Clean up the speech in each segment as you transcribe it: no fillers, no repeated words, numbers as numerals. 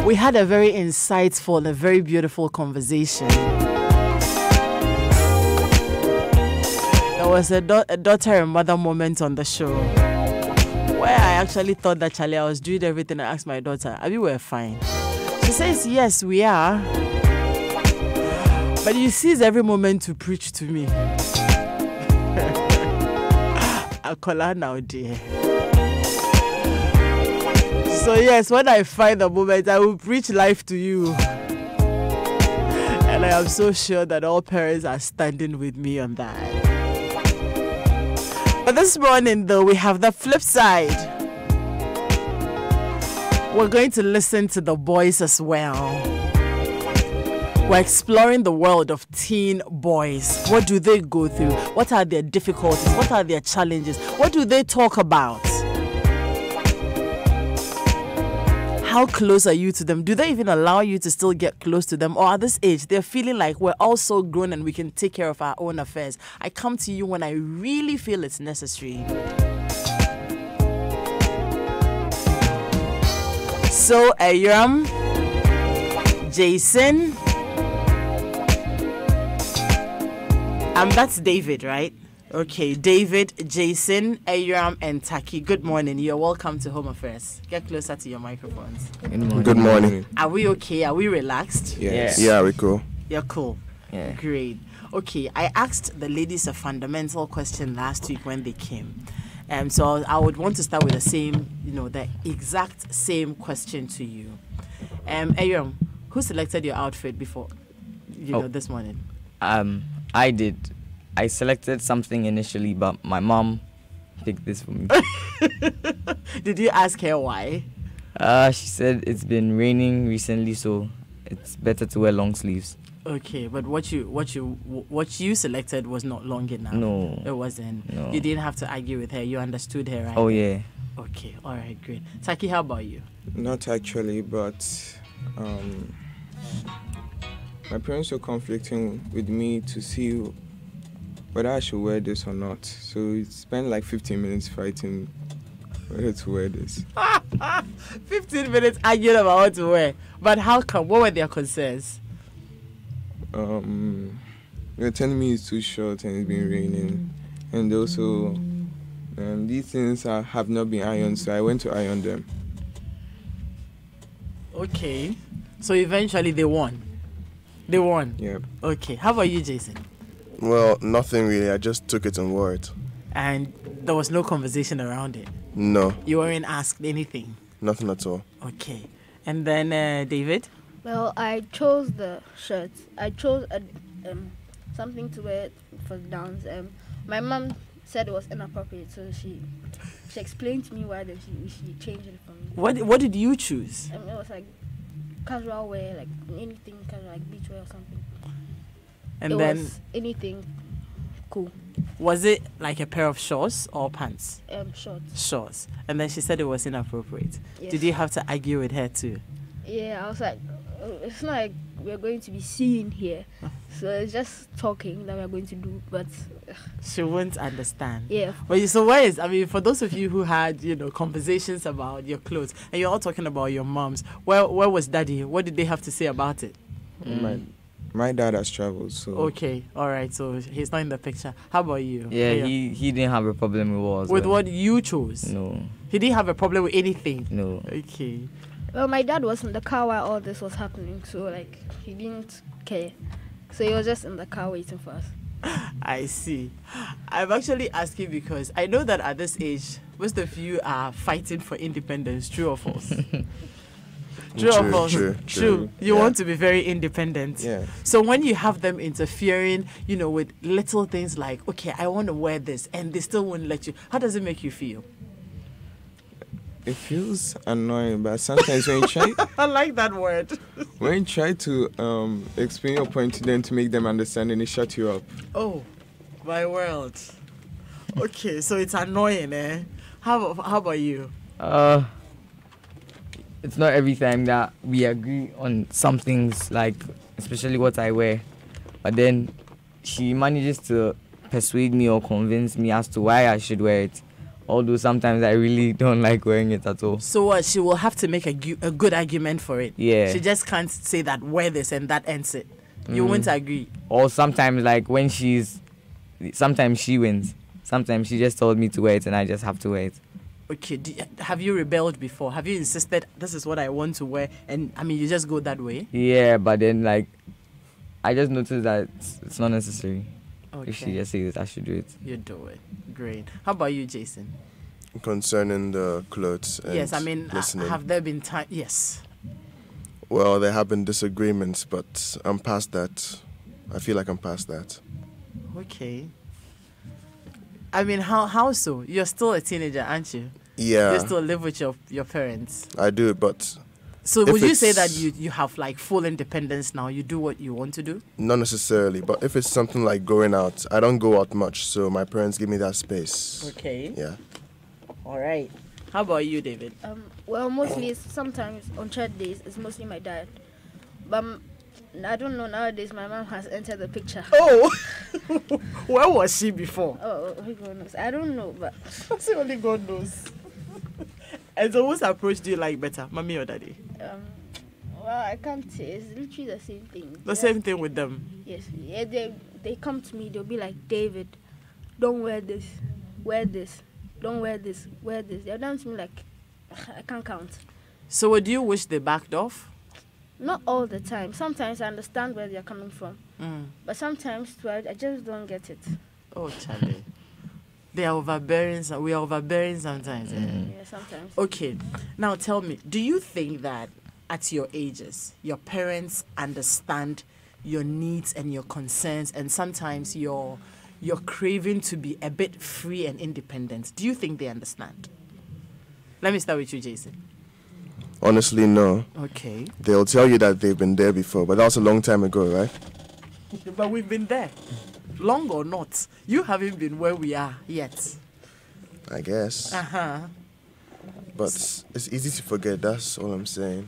We had a very insightful and a very beautiful conversation. There was a daughter and mother moment on the show where I actually thought that, Charlie, I was doing everything. I asked my daughter, "Are we were fine?" She says, "Yes, we are." But you seize every moment to preach to me. I'll call her now, dear. So yes, when I find the moment, I will preach life to you. And I am so sure that all parents are standing with me on that. But this morning, though, we have the flip side. We're going to listen to the boys as well. We're exploring the world of teen boys. What do they go through? What are their difficulties? What are their challenges? What do they talk about? How close are you to them? Do they even allow you to still get close to them? Or at this age, they're feeling like we're all so grown and we can take care of our own affairs. I come to you when I really feel it's necessary. So, Ayram, Jason, that's David, right? Okay, David, Jason, Ayram, and Taki. Good morning. You're welcome to Home Affairs. Get closer to your microphones. Good morning. Are we okay? Are we relaxed? Yes. Yeah, we're cool. You're cool. Yeah. Great. Okay, I asked the ladies a fundamental question last week when they came. So I would want to start with the same, the exact same question to you. Ayram, who selected your outfit before, this morning? I did. I selected something initially, but my mom picked this for me. Did you ask her why? She said it's been raining recently, so it's better to wear long sleeves. Okay, but what you selected was not long enough. No, it wasn't. No. You didn't have to argue with her. You understood her, right? Oh yeah. Okay, all right, great. Taki, how about you? Not actually, but my parents were conflicting with me to see whether I should wear this or not. So we spent like 15 minutes fighting whether to wear this. 15 minutes arguing about what to wear. But how come? What were their concerns? They're telling me it's too short and it's been raining. And also, these things have not been ironed, so I went to iron them. Okay. So eventually they won. They won? Yep. Okay. How about you, Jason? Well, nothing really. I just took it and wore it. And there was no conversation around it? No. You weren't asked anything? Nothing at all. Okay. And then, David? Well, I chose the shirt. I chose something to wear for the dance. My mom said it was inappropriate, so she explained to me why she changed it for me. What did you choose? It was like casual wear, like anything casual, like beach wear or something. And it then was anything cool. Was it like a pair of shorts or pants? Shorts. Shorts. And then she said it was inappropriate. Yes. Did you have to argue with her too? Yeah, I was like, it's not like we're going to be seen here. So it's just talking that we're going to do, but she won't understand. Yeah. But so where is, for those of you who had, conversations about your clothes, and you're all talking about your moms, where was Daddy? What did they have to say about it? My dad has traveled, so... Okay, all right, so he's not in the picture. How about you? Yeah, he didn't have a problem with what With what you chose? No. He didn't have a problem with anything? No. Okay. Well, my dad was in the car while all this was happening, so, he didn't care. So he was just in the car waiting for us. I see. I'm actually asking because I know that at this age, most of you are fighting for independence, true or false? True or false? True. You want to be very independent. Yeah. So when you have them interfering, with little things like, okay, I want to wear this, and they still won't let you, how does it make you feel? It feels annoying, but sometimes when you try... I like that word. When you try to explain your point to them to make them understand, and they shut you up. Oh, my world. Okay, so it's annoying, eh? How about you? It's not every time that we agree on some things, especially what I wear. But then she manages to persuade me or convince me as to why I should wear it. Although sometimes I really don't like wearing it at all. So what? She will have to make a good argument for it. Yeah. She just can't say that wear this and that ends it. You won't agree. Or sometimes, like when sometimes she wins. Sometimes she just told me to wear it and I just have to wear it. Okay. Have you rebelled before? Have you insisted this is what I want to wear? And I mean, you just go that way. Yeah, but then like I just noticed that it's not necessary. Okay. If she just says it, I should do it. You do it. Great. How about you, Jason? Concerning the clothes and Yes, I mean, listening. have there been time? Yes. Well, there have been disagreements, but I'm past that. I feel like I'm past that. Okay. I mean, how so? You're still a teenager, aren't you? Yeah, You still live with your parents. I do, but So If would you say it's- that you have like full independence now? You do what you want to do? not necessarily. But if it's something like going out, I don't go out much, so my parents give me that space. Okay. Yeah. All right. How about you, David? Well, mostly sometimes on church days it's mostly my dad, but I don't know nowadays. My mom has entered the picture. Oh, where was she before? Oh, God knows. I don't know, but See, only God knows. And so whose approach do you like better, mommy or daddy? well, I can't say. It's literally the same thing. The same thing with them. Yes. Yeah, they come to me. They'll be like, David, don't wear this. Wear this. Don't wear this. Wear this. They're done to me like I can't count. So would you wish they backed off? Not all the time. Sometimes I understand where they're coming from, but sometimes too, I just don't get it. Oh, Charlie. They are overbearing. We are overbearing sometimes. Yeah, sometimes. Okay. Now tell me, do you think that at your ages, your parents understand your needs and your concerns and sometimes your craving to be a bit free and independent? Do you think they understand? Let me start with you, Jason. Honestly, no. Okay. They'll tell you that they've been there before, but that was a long time ago, right? But we've been there. Long or not, you haven't been where we are yet. I guess. Uh-huh. But it's easy to forget, that's all I'm saying.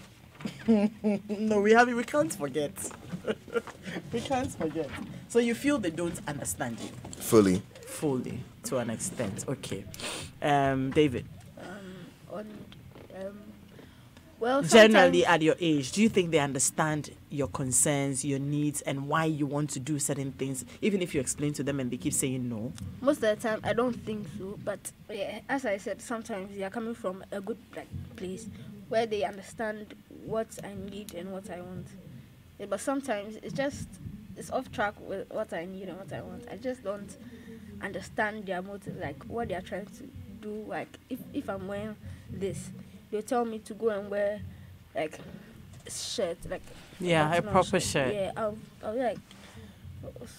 No, we can't forget. We can't forget. So you feel they don't understand you Fully. fully to an extent. Okay. David, Well, generally sometimes- at your age, do you think they understand your concerns, your needs, and why you want to do certain things, even if you explain to them and they keep saying no? most of the time I don't think so, but yeah, as I said, sometimes they are coming from a good place where they understand what I need and what I want. Yeah, but sometimes it's off track with what I need and what I want. I just don't understand their motive, like what they are trying to do. Like if I'm wearing this, they tell me to go and wear like a shirt, like Yeah, a button-up proper shirt. Yeah, I'll be like,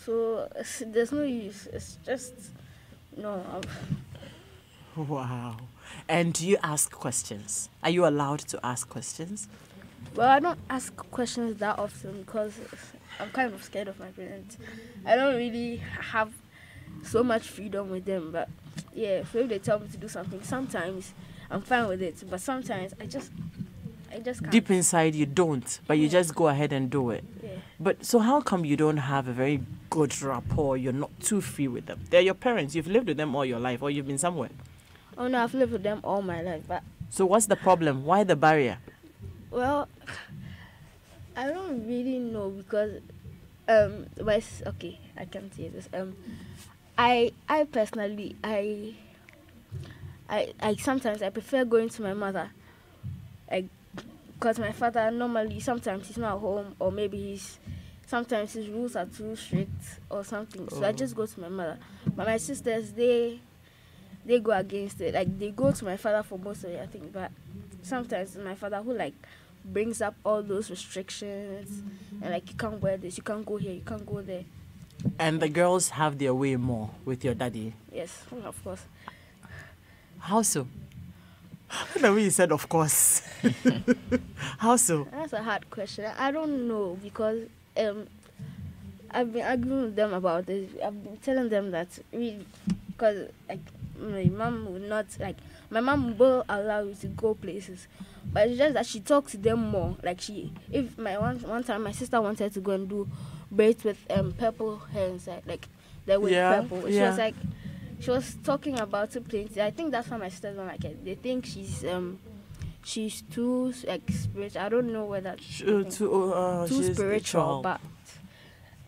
so there's no use. It's just no. Wow. And do you ask questions? Are you allowed to ask questions? Well, I don't ask questions that often because I'm kind of scared of my parents. I don't really have so much freedom with them. But yeah, so if they tell me to do something, sometimes I'm fine with it. But sometimes I just can't. Deep inside, you don't, but you just go ahead and do it. Yeah. But so how come you don't have a very good rapport? You're not too free with them. They're your parents. You've lived with them all your life, or you've been somewhere. Oh no, I've lived with them all my life. But So what's the problem? Why the barrier? well, I don't really know because okay, I can't say this. I personally I sometimes I prefer going to my mother, because my father normally sometimes he's not at home, or maybe sometimes his rules are too strict or something. So I just go to my mother. But my sisters, they go against it. Like they go to my father for most of it, I think. But sometimes it's my father who like brings up all those restrictions and like you can't wear this, you can't go here, you can't go there. And the girls have their way more with your daddy. Yes, of course. How so? The way you said, of course. How so? That's a hard question. I don't know because I've been arguing with them about this. I've been telling them that because like my mom will not like my mom will allow you to go places, but it's just that she talks to them more. Like if my one time my sister wanted to go and do braids with purple hair inside, like they with purple. She was like, she was talking about it plenty. I think that's why my sisters don't like it. They think she's too spiritual. I don't know whether too She's spiritual, but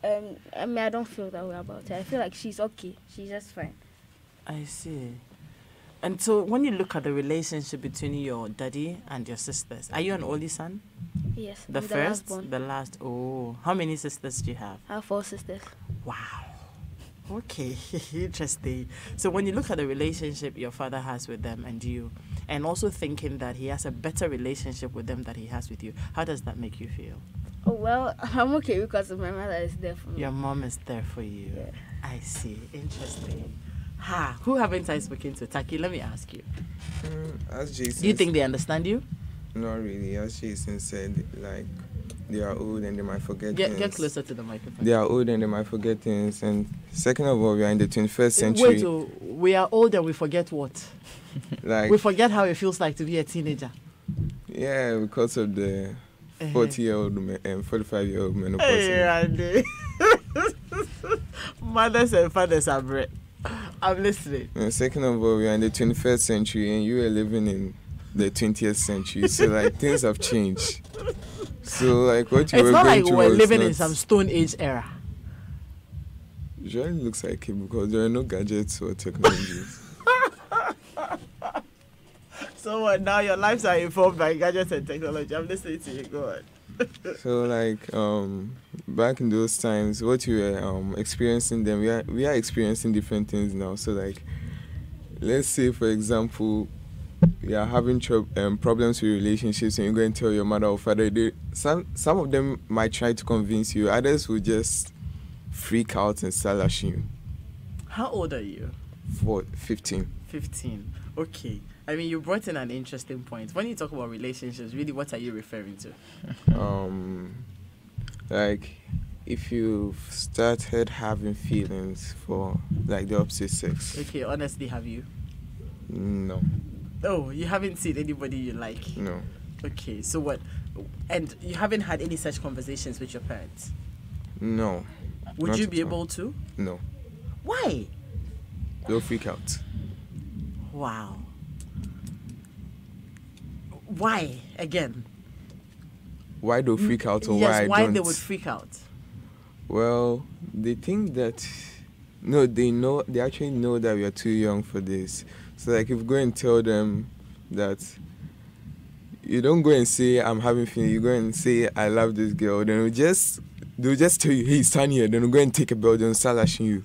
I mean, I don't feel that way about her. I feel like she's okay. She's just fine. I see. And so when you look at the relationship between your daddy and your sisters, are you an only son? Yes. The I'm first? last born. The last? Oh. How many sisters do you have? I have 4 sisters. Wow. Okay. Interesting. So when you look at the relationship your father has with them and you, and also thinking that he has a better relationship with them than he has with you, how does that make you feel? Oh, well, I'm okay because my mother is there for me. Your mom is there for you. Yeah. I see. Interesting. Who haven't I spoken to? Taki, let me ask you. As Jason Do you think they understand you? Not really. As Jason said, like, they are old and they might forget things. Get closer to the microphone. They are old and they might forget things. And second of all, we are in the 21st century. Wait, we are old and we forget what? Like, We forget how it feels like to be a teenager. yeah, because of the 40-year-old and 45-year-old menopause. Hey, Andy. Mothers and fathers are bread. I'm listening. And second of all, we are in the 21st century and you are living in the 20th century. So, like, things have changed. So, like, what you It's were not going like through we're was living in not- some Stone Age era. Usually looks like it because there are no gadgets or technologies. So what, now your lives are informed by gadgets and technology. I'm listening to you. Go on. So, like, back in those times, what you were experiencing then, we are experiencing different things now. So, like, let's say, for example, you are having problems with relationships and you're going to tell your mother or father. Some of them might try to convince you. Others will just freak out and start lashing you. How old are you? 15. 15. Okay. I mean, you brought in an interesting point. When you talk about relationships, really, what are you referring to? Like, if you've started having feelings for, like, the opposite sex. Okay, honestly, have you? No. Oh, you haven't seen anybody you like? No. Okay, so what? And you haven't had any such conversations with your parents? No. Would Not you at be all. able to? No. Why? They'll freak out. Wow. Why? Again? Why they'll freak out or Yes, why I don't? they would freak out? Well, they think that... No, they actually know that we are too young for this. So, like, if you go and tell them that... You don't go and say, I'm having feelings. You go and say, I love this girl. Then they'll just tell you, hey, stand here. Then they'll go and take a belt and start lashing you.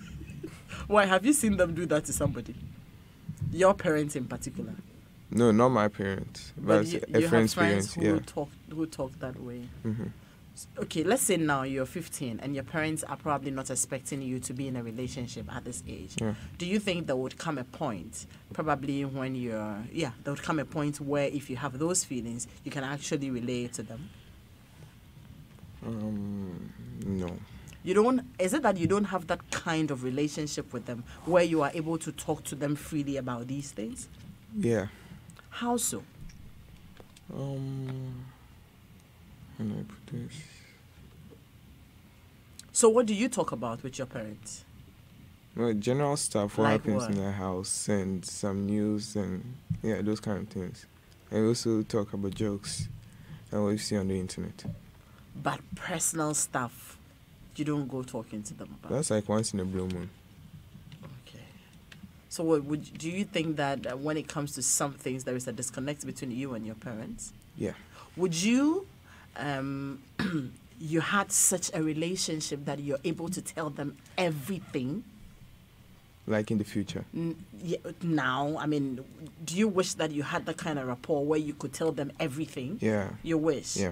Why? Have you seen them do that to somebody? Your parents in particular? No, not my parents. But you a have friend's friends parents, who talk that way. Mm-hmm. Okay, let's say now you're 15 and your parents are probably not expecting you to be in a relationship at this age. Yeah. Do you think there would come a point, probably when there would come a point where if you have those feelings, you can actually relate to them? No. Is it that you don't have that kind of relationship with them where you are able to talk to them freely about these things? Yeah. How so? How do I put this? So what do you talk about with your parents? Well, general stuff, what Like happens what? in the house and some news and those kind of things. And we also talk about jokes and what you see on the internet. But personal stuff, you don't go talking to them about? That's like once in a blue moon. Okay. So do you think that when it comes to some things, there is a disconnect between you and your parents? Yeah. Would you, you had such a relationship that you're able to tell them everything? Like in the future. Now, I mean, do you wish that you had that kind of rapport where you could tell them everything? Yeah. You wish? Yeah.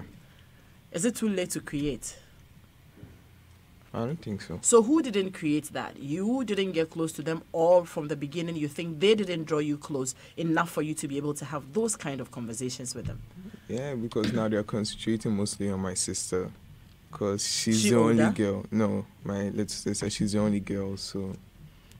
Is it too late to create? I don't think so. So who didn't create that? You didn't get close to them, or from the beginning you think they didn't draw you close enough for you to be able to have those kind of conversations with them? Yeah, because now they're concentrating mostly on my sister. Because she's She the older? only girl. No, my little sister, she's the only girl. So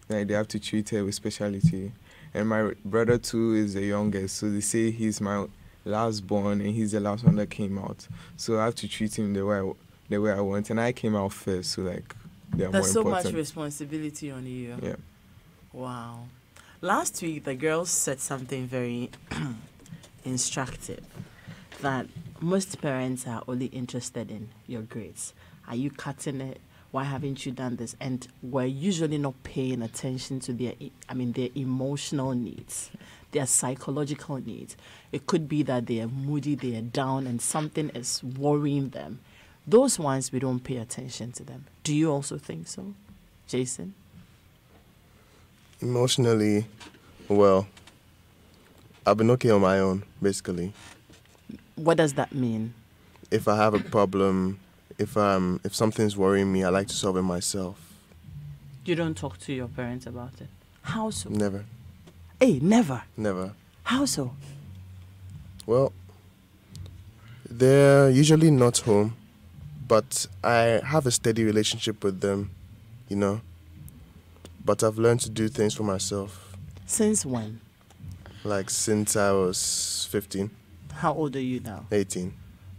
like, they have to treat her with speciality. And my brother too is the youngest. So they say he's my last born and he's the last one that came out. So I have to treat him the way I want. And I came out first, so like they're There's more so much important. responsibility on you. Yeah. Wow. Last week, the girls said something very instructive, that most parents are only interested in your grades. Are you cutting it? Why haven't you done this? And we're usually not paying attention to their emotional needs, their psychological needs. It could be that they are moody, they are down, and something is worrying them. Those ones, we don't pay attention to them. Do you also think so, Jason? Emotionally, well, I've been okay on my own, basically. What does that mean? If I have a problem, if something's worrying me, I like to solve it myself. You don't talk to your parents about it? How so? Never. Hey, never? Never. How so? Well, they're usually not home, but I have a steady relationship with them, you know. But I've learned to do things for myself. Since when? Like since I was 15. How old are you now? 18.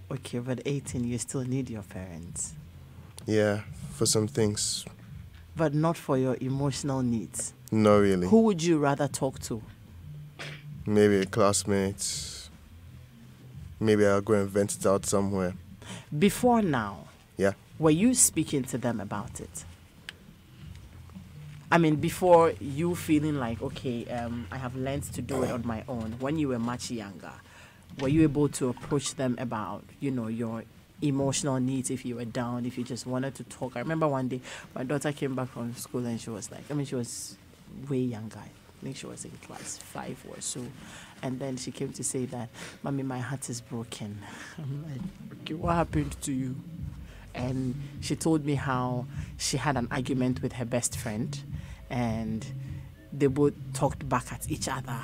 Okay, but 18, you still need your parents. Yeah, for some things. But not for your emotional needs. Not really. Who would you rather talk to? Maybe a classmate. Maybe I'll go and vent it out somewhere. Before now, Yeah. were you speaking to them about it? I mean, before you feeling like, okay, I have learned to do it on my own, when you were much younger, were you able to approach them about, your emotional needs if you were down, if you just wanted to talk? I remember one day my daughter came back from school and she was like, she was way younger. I think she was in class 5 or so. And then she came to say that, Mommy, my heart is broken. I'm like, okay, what happened to you? And she told me how she had an argument with her best friend and they both talked back at each other.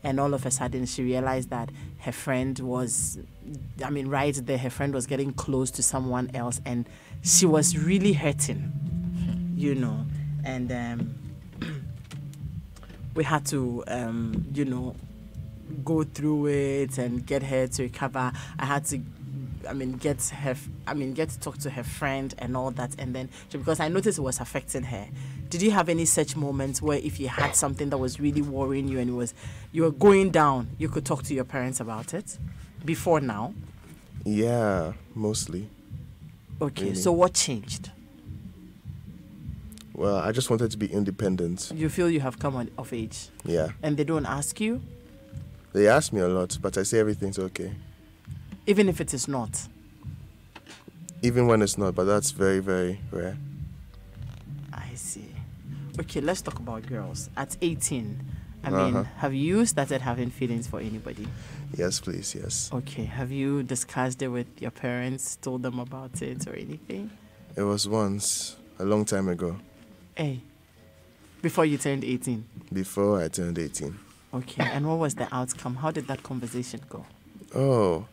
And all of a sudden she realized that her friend was, right there, her friend was getting close to someone else and she was really hurting, And we had to, go through it and get her to recover. I had to get to talk to her friend and all that, and then because I noticed it was affecting her. Did you have any such moments where if you had something that was really worrying you and you were going down, you could talk to your parents about it before now? Yeah, mostly. Okay, really. So what changed? Well, I just wanted to be independent. You feel you have come of age? Yeah. And they don't ask you? They ask me a lot, but I say everything's okay. Even if it is not? Even when it's not, but that's very, very rare. I see. Okay, let's talk about girls. At 18, Uh-huh. have you started having feelings for anybody? Yes, please, yes. Okay, have you discussed it with your parents, told them about it or anything? It was once, a long time ago, Hey, before you turned 18? before I turned 18. Okay, and what was the outcome? How did that conversation go? Oh,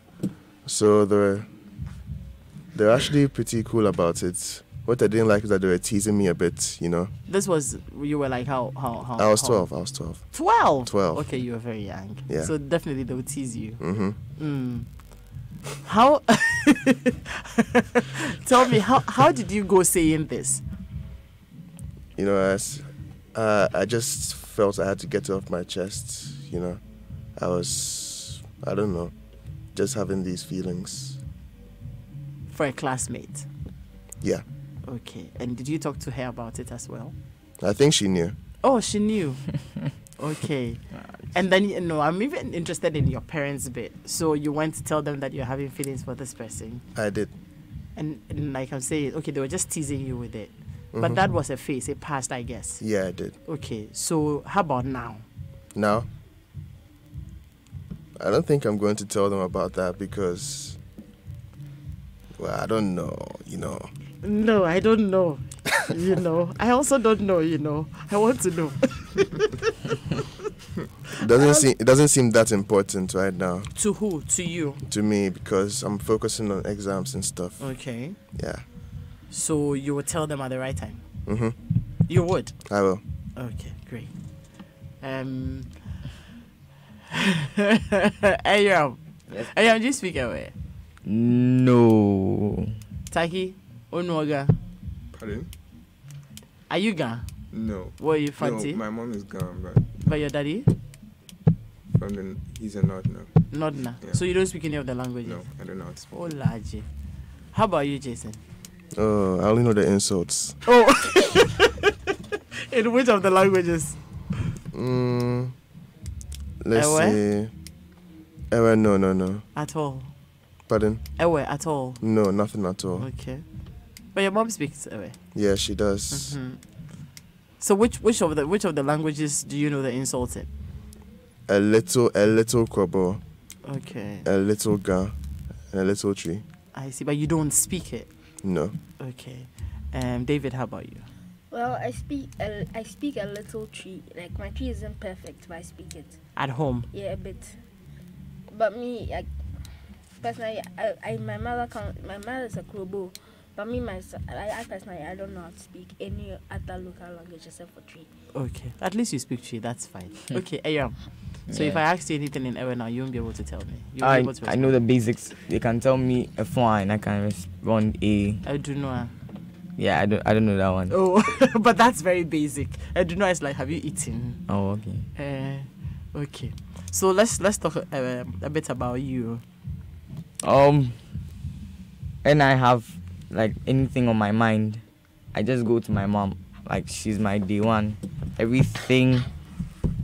so they're actually pretty cool about it. What I didn't like is that they were teasing me a bit, This was, you were like, how? I was 12. 12? 12. Okay, you were very young. Yeah. So definitely they would tease you. Mm-hmm. How? Tell me, how did you go saying this? I just felt I had to get it off my chest, I was, I don't know, just having these feelings. For a classmate? Yeah. Okay, and did you talk to her about it as well? I think she knew. Oh, she knew. Okay. And then, I'm even interested in your parents' bit. So you went to tell them that you're having feelings for this person. I did. And like I'm saying, okay, they were just teasing you with it. Mm-hmm. But that was a phase. It passed, I guess. Yeah, I did. Okay, so how about now? Now? I don't think I'm going to tell them about that because, well, I don't know, No, I don't know. I also don't know, I want to know. It doesn't seem that important right now. To who? To you? To me, because I'm focusing on exams and stuff. Okay. Yeah. So you would tell them at the right time? Mm-hmm. You would? I will. Okay, great. Ayam. Yes. Ayam, do you speak away? No. Taki? Onuoga? Pardon? Are you Ga? No. Were you No, Fanti? my mom is gone, But your daddy? he's a North now. Not now. Yeah. So you don't speak any of the languages? No, I don't know how to speak. Oh, Laji. How about you, Jason? Oh, I only know the insults. Oh. In which of the languages? Let's Ewe? say. Ewe, no. At all? Pardon? Ewe, at all? No, nothing at all. Okay. But your mom speaks Ewe. Yeah, she does. Mm-hmm. So which of the languages do you know the insults in? A little kobo, Okay. a little ga, and a little tree. I see, but you don't speak it. No. Okay. David, how about you? Well, I speak a little tree. Like my tree isn't perfect, but I speak it. At home? Yeah, a bit. But me, personally, my mother is a Krobo. But me, I personally, I don't know how to speak any other local language except for tree. Okay. At least you speak tree. That's fine. Okay, Ayam. So if I asked you anything in Ewe now, you won't be able to tell me. You won't be able to I know the basics. They can tell me a fine. I can respond a. I do know. Yeah, I don't know that one. Oh, but that's very basic. I do know. It's like, have you eaten? Oh, okay. Okay. So let's talk a bit about you. And I have like anything on my mind, I just go to my mom. Like, she's my day one. Everything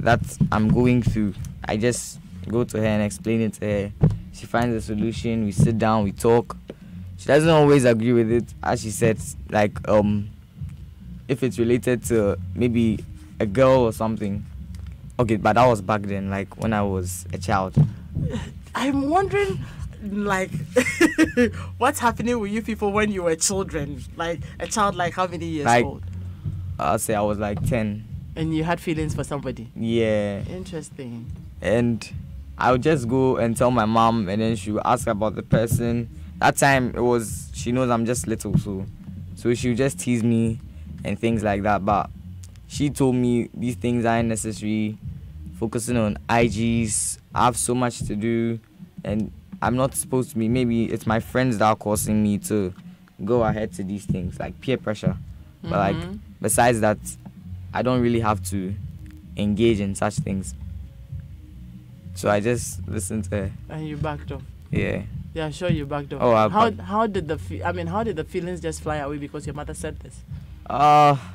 that I'm going through, I just go to her and explain it to her. She finds a solution. We sit down, we talk. She doesn't always agree with it, as she said. Like, if it's related to maybe a girl or something. Okay, but that was back then, like when I was a child. I'm wondering, like, what's happening with you people when you were children? Like, a child, like how many years Like, old? I'll say I was like 10. And you had feelings for somebody? Yeah. Interesting. And I would just go and tell my mom, and then she would ask about the person. That time she knows I'm just little, so she would just tease me and things like that. But she told me these things aren't necessary. Focusing on IGs, I have so much to do, and I'm not supposed to be. Maybe it's my friends that are causing me to go ahead to these things, like peer pressure. But like, besides that, I don't really have to engage in such things. So I just listened to her. And you backed off. Yeah. Yeah, sure you backed off. Oh, how did the feelings just fly away because your mother said this?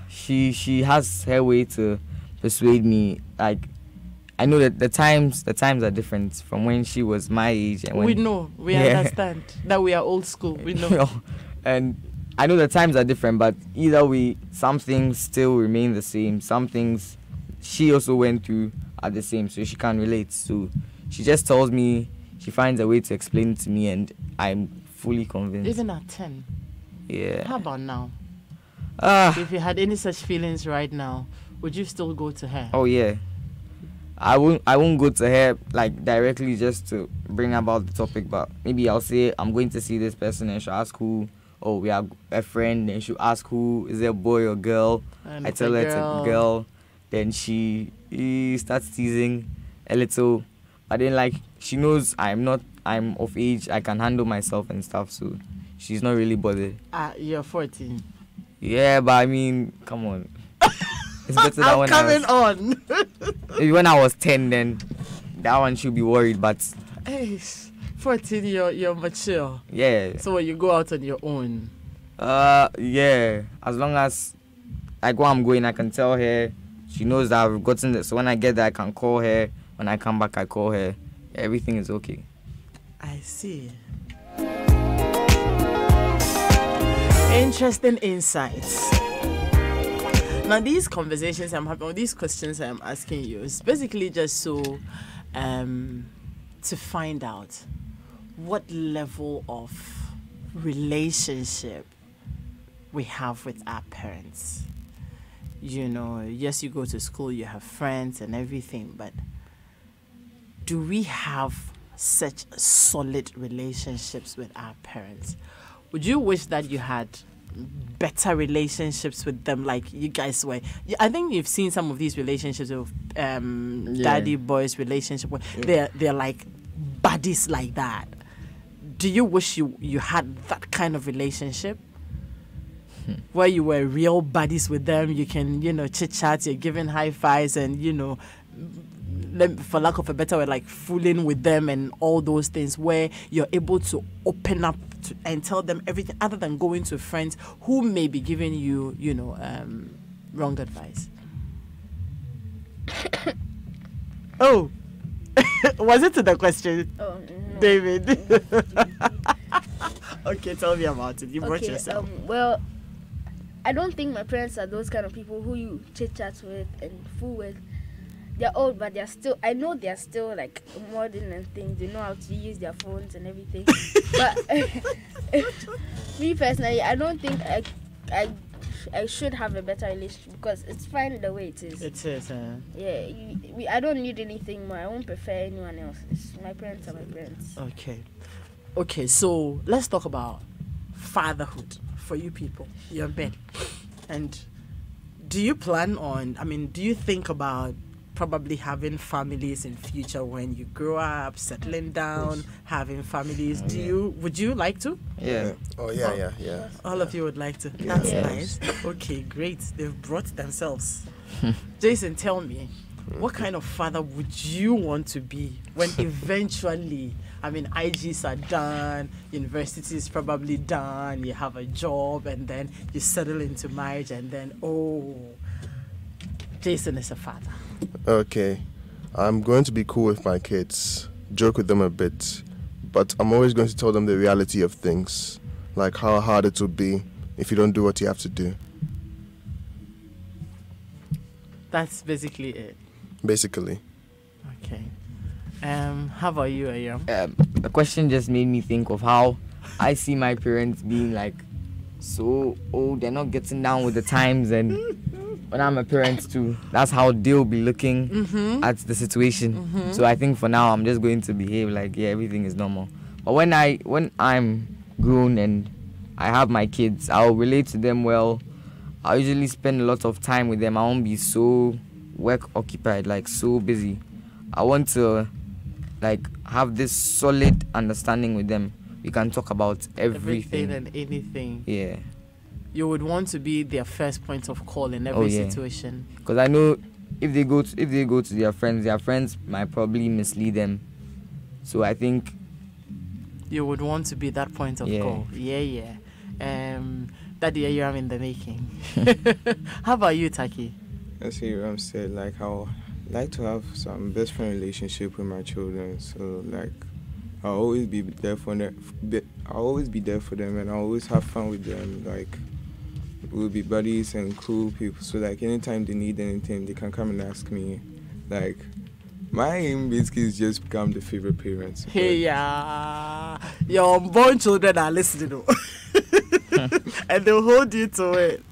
She has her way to persuade me. Like, I know that the times are different from when she was my age and when we know, we understand that we are old school. We know. And I know the times are different, but either way, some things still remain the same. Some things she also went through are the same, so she can relate. So she just tells me, she finds a way to explain it to me, and I'm fully convinced. Even at 10? Yeah. How about now? If you had any such feelings right now, would you still go to her? Oh yeah. I won't go to her like directly just to bring about the topic, but maybe I'll say I'm going to see this person and she'll ask who. Oh, we are a friend, and she'll ask who, is it a boy or girl? And I tell her it's a girl. Then she starts teasing a little, but then like she knows I'm of age, I can handle myself and stuff, so she's not really bothered. You're 14. Yeah, but I mean, come on. It's better than when on. Maybe when I was 10, then that one should be worried, but Hey, 14, you're mature. yeah. So when you go out on your own. Yeah. As long as like where I'm going, I can tell her. She knows that I've gotten it. So when I get there, I can call her. When I come back, I call her. Everything is okay. I see. Interesting insights. Now, these conversations I'm having, or these questions I'm asking you, is basically just so to find out what level of relationship we have with our parents. You know, yes, you go to school, you have friends and everything, but do we have such solid relationships with our parents? Would you wish that you had better relationships with them, like you guys were? I think you've seen some of these relationships with daddy boys relationship where they're like buddies like that. Do you wish you had that kind of relationship? where you were real buddies with them. You can, chit chat, you're giving high fives and, for lack of a better word, like fooling with them and all those things, where you're able to open up and tell them everything other than going to friends who may be giving you, wrong advice. Oh, was it to the question? Oh, no. David. Okay, tell me about it. You brought yourself. Well, I don't think my parents are those kind of people who you chit chat with and fool with. They're old, but I know they're still like modern and things. They know how to use their phones and everything. But me personally, I don't think I should have a better relationship because it's fine the way it is. It is, Yeah, I don't need anything more. I won't prefer anyone else. My parents are my parents. Okay, so let's talk about fatherhood for you people, your Ben. And do you think about probably having families in future when you grow up, settling down, having families? Would you like to? Yeah. Oh, yeah. All of you would like to. Yeah. That's nice. Okay, great. They've brought themselves. Jason, tell me, what kind of father would you want to be when eventually, IGs are done, university is probably done, you have a job, and then you settle into marriage, and then, Jason is a father. Okay. I'm going to be cool with my kids, joke with them a bit, but I'm always going to tell them the reality of things, like how hard it will be if you don't do what you have to do. That's basically it. Basically. Okay. How about you, Ayam? The question just made me think of how I see my parents being like so old, they're not getting down with the times, and when I'm a parent too, that's how they'll be looking at the situation. So I think for now I'm just going to behave like everything is normal. But when I'm grown and I have my kids, I'll relate to them well. I'll usually spend a lot of time with them. I won't be so work occupied, like so busy. I want to have this solid understanding with them. We can talk about everything and anything. Yeah. You would want to be their first point of call in every situation. Because I know if they go to their friends might probably mislead them. So I think you would want to be that point of call. Yeah. That year I'm in the making. How about you, Taki? As Hiram said, I'll like to have some best friend relationship with my children. So I'll always be there for them. I'll always be there for them, and I'll always have fun with them. We'll be buddies and cool people. So anytime they need anything, they can come and ask me. My aim basically is just become the favorite parents. Hey, yeah, your unborn children are listening, and they'll hold you to it.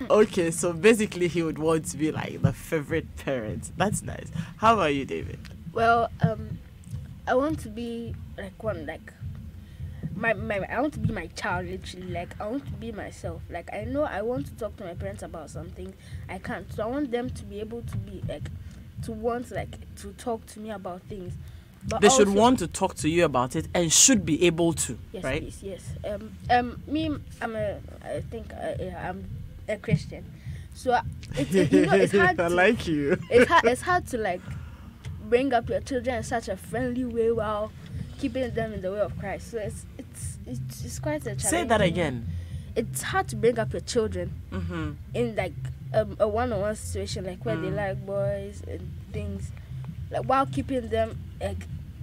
Okay, so basically he would want to be like the favorite parent. That's nice. How about you, David? Well, I want to be I want to be my child, literally. I want to be myself. I know I want to talk to my parents about something, I can't. So I want them to be able to be to talk to me about things. But they should want to talk to you about it and should be able to. Yes, right? Please, yes. Me, I'm a Christian, so it's hard. I like you. It's hard to bring up your children in such a friendly way while keeping them in the way of Christ. So it's quite a challenge. Say that again. It's hard to bring up your children in a one-on-one situation where they like boys and things, while keeping them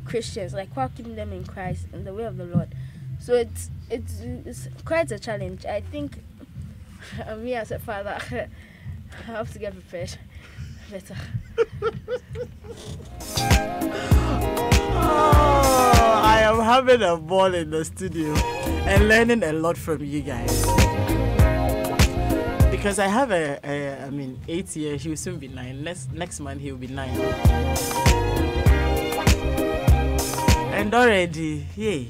Christians, while keeping them in Christ in the way of the Lord. So it's quite a challenge. I think me as a father, I have to get prepared better. I am having a ball in the studio and learning a lot from you guys. Because I have 8 years, he will soon be 9. Next month he will be 9. And already, yay.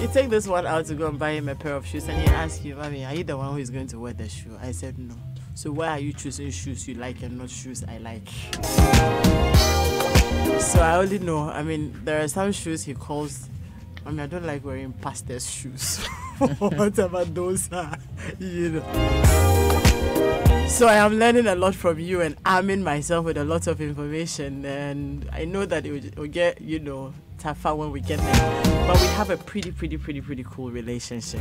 You take this one out to go and buy him a pair of shoes and he asks you, Mommy, are you the one who is going to wear the shoe? I said no. So why are you choosing shoes you like and not shoes I like? So I only know, there are some shoes he calls I mean, I don't like wearing pastor's shoes, whatever those are, you know. So I am learning a lot from you and arming myself with a lot of information, and I know that it will get, you know, tougher when we get there. But we have a pretty cool relationship.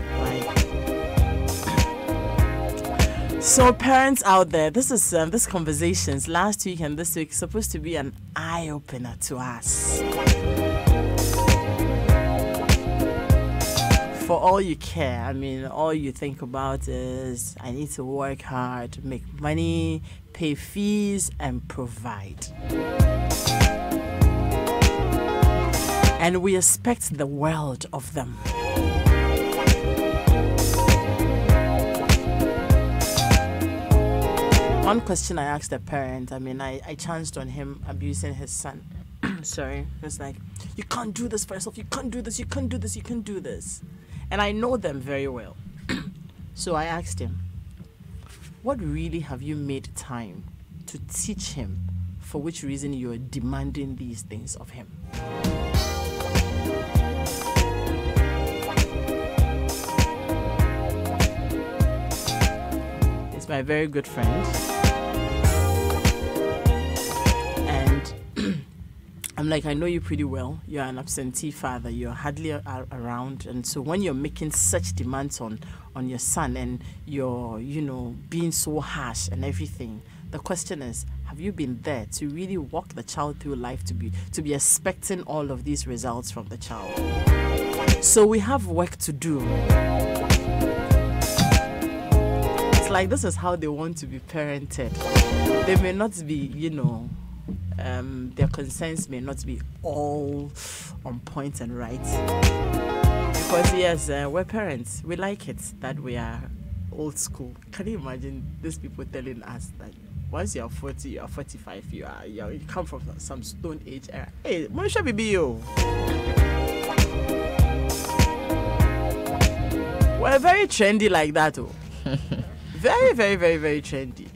So parents out there, this conversations last week and this week is supposed to be an eye opener to us. For all you care, I mean, all you think about is I need to work hard, make money, pay fees, and provide. And we expect the world of them. One question I asked a parent, I mean, I chanced on him abusing his son. Sorry. It's like, you can't do this for yourself. You can't do this. You can't do this. You can't do this. And I know them very well. So I asked him, what really have you made time to teach him, for which reason you are demanding these things of him? He's my very good friend. And I'm like, I know you pretty well. You're an absentee father. You're hardly around. And so when you're making such demands on your son and you're, you know, being so harsh and everything, the question is, have you been there to really walk the child through life to be expecting all of these results from the child? So we have work to do. It's like this is how they want to be parented. They may not be, you know, their concerns may not be all on point and right. Because yes, we're parents. We like it that we are old school. Can you imagine these people telling us that once you are 40, you are 45, you come from some Stone Age era. Hey, Moshe Bibi yo. We're very trendy like that, oh. Very trendy.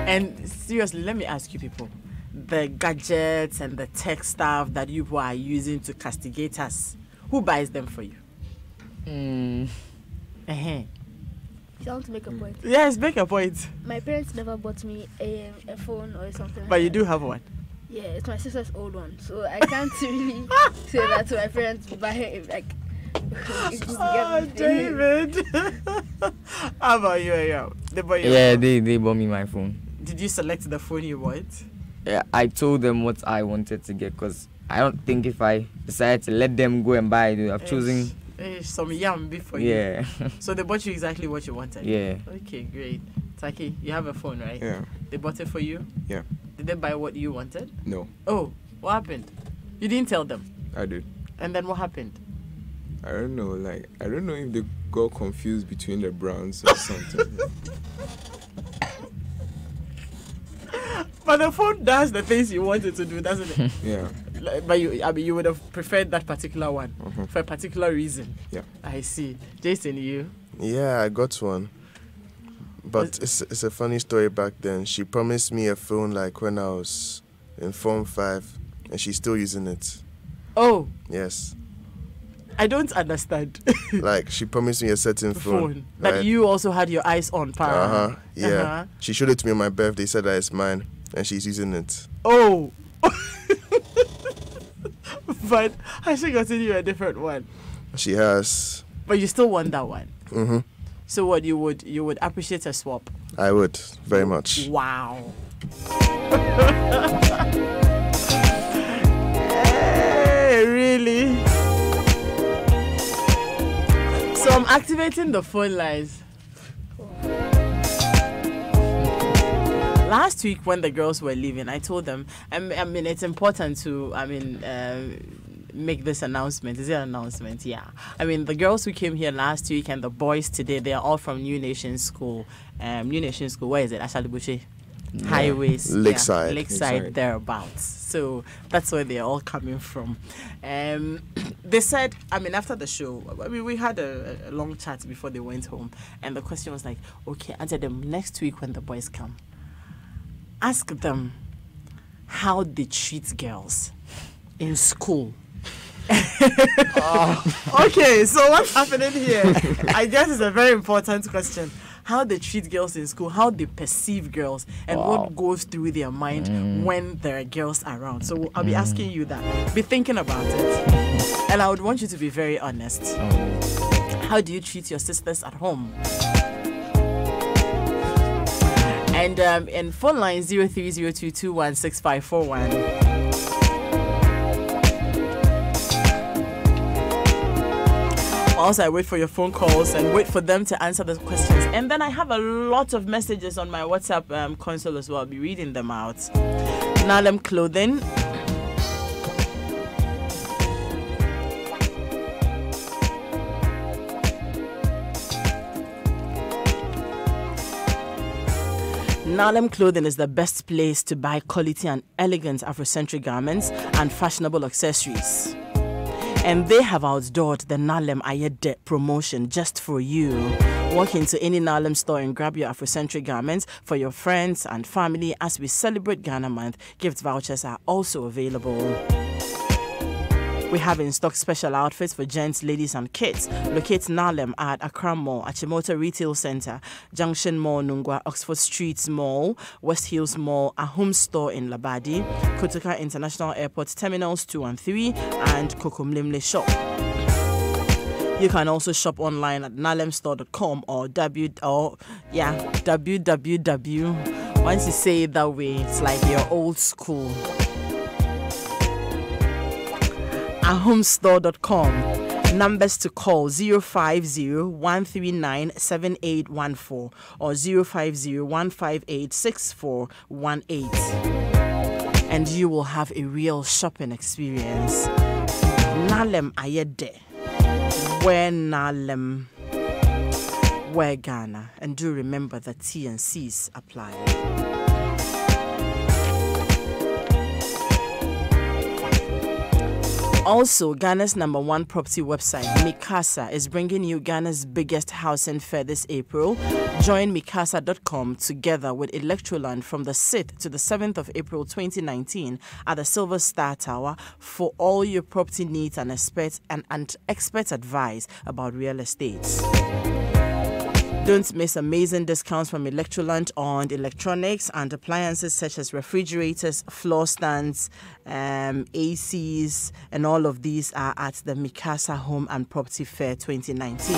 And seriously, let me ask you people, the gadgets and the tech stuff that you are using to castigate us, who buys them for you? You want to make a point? Yes, make a point. My parents never bought me a phone or something. But you do have one? Yeah, it's my sister's old one. So I can't really say that to my parents buy it, like... Oh, David. How about you? They bought you? Yeah, they bought me my phone. Did you select the phone you want? Yeah, I told them what I wanted to get because I don't think if I decided to let them go and buy it, I've chosen some yam before you. Yeah. So they bought you exactly what you wanted? Yeah. Okay, great. Taki, you have a phone, right? Yeah. They bought it for you? Yeah. Did they buy what you wanted? No. Oh, what happened? You didn't tell them? I did. And then what happened? I don't know. Like, I don't know if they got confused between the brands or something. But the phone does the things you wanted to do, doesn't it? Yeah. But you would have preferred that particular one for a particular reason. Yeah. I see. Jason, you? Yeah, I got one. But it's a funny story back then. She promised me a phone like when I was in Form 5, and she's still using it. Oh. Yes. I don't understand. Like, she promised me a certain phone. That right? you also had your eyes on, yeah. She showed it to me on my birthday, said that it's mine, and she's using it. Oh. But has she gotten you a different one? She has. But you still want that one? Mm-hmm. So what, you would appreciate a swap? I would, very much. Wow. Hey, really? So I'm activating the phone lines. Last week when the girls were leaving, I told them, I mean, it's important to, make this announcement. Is it an announcement? Yeah. I mean, the girls who came here last week and the boys today, they are all from New Nation School. New Nation School, where is it? Ashalibuche? Yeah. Highways. Lakeside. Yeah, Lakeside, thereabouts. So that's where they're all coming from. They said, after the show, we had a long chat before they went home. And the question was like, okay, answer them next week when the boys come. Ask them, how they treat girls in school. Okay, so what's happening here? I guess it's a very important question. How they treat girls in school, how they perceive girls, and what goes through their mind when there are girls around. So I'll be asking you that. Be thinking about it. And I would want you to be very honest. How do you treat your sisters at home? And in phone line 0302216541. Also, I wait for your phone calls and wait for them to answer the questions. And then I have a lot of messages on my WhatsApp console as well. I'll be reading them out. Nalem Clothing. Nalem Clothing is the best place to buy quality and elegant Afrocentric garments and fashionable accessories. And they have outdoored the Nalem Ayede promotion just for you. Walk into any Nalem store and grab your Afrocentric garments for your friends and family as we celebrate Ghana Month. Gift vouchers are also available. We have in stock special outfits for gents, ladies, and kids. Locate Nalem at Accra Mall, Achimota Retail Center, Junction Mall, Nungwa, Oxford Streets Mall, West Hills Mall, a home store in Labadi, Kotoka International Airport Terminals 2 and 3, and Kokomlimle Shop. You can also shop online at nalemstore.com or www. Once you say it that way, it's like you're old school. ahomestore.com. Numbers to call 050-139-7814 or 050-158-6418. And you will have a real shopping experience. Nalem Ayede. Where Nalem, where Ghana. And do remember that T&Cs apply. Also, Ghana's #1 property website, Mikasa, is bringing you Ghana's biggest housing fair this April. Join Mikasa.com together with Electroland from the 6th to the 7th of April 2019 at the Silver Star Tower for all your property needs and expert advice about real estate. Don't miss amazing discounts from Electroland on electronics and appliances such as refrigerators, floor stands, ACs, and all of these are at the Mikasa Home and Property Fair 2019.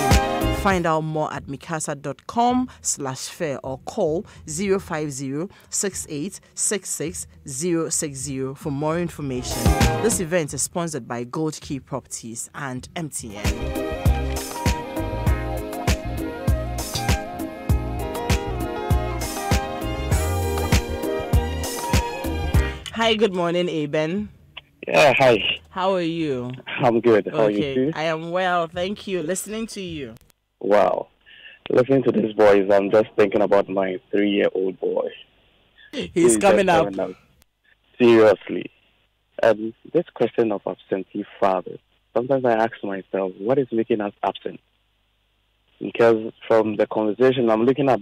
Find out more at mikasa.com/fair or call 050-6866-060 for more information. This event is sponsored by Gold Key Properties and MTN. Hi, good morning, Aben. Yeah, hi. How are you? I'm good. How are you too? I am well, thank you. Listening to you. Wow. Listening to these boys, I'm just thinking about my 3-year-old boy. He's coming up. Seriously. This question of absentee fathers, sometimes I ask myself, what is making us absent? Because from the conversation, I'm looking at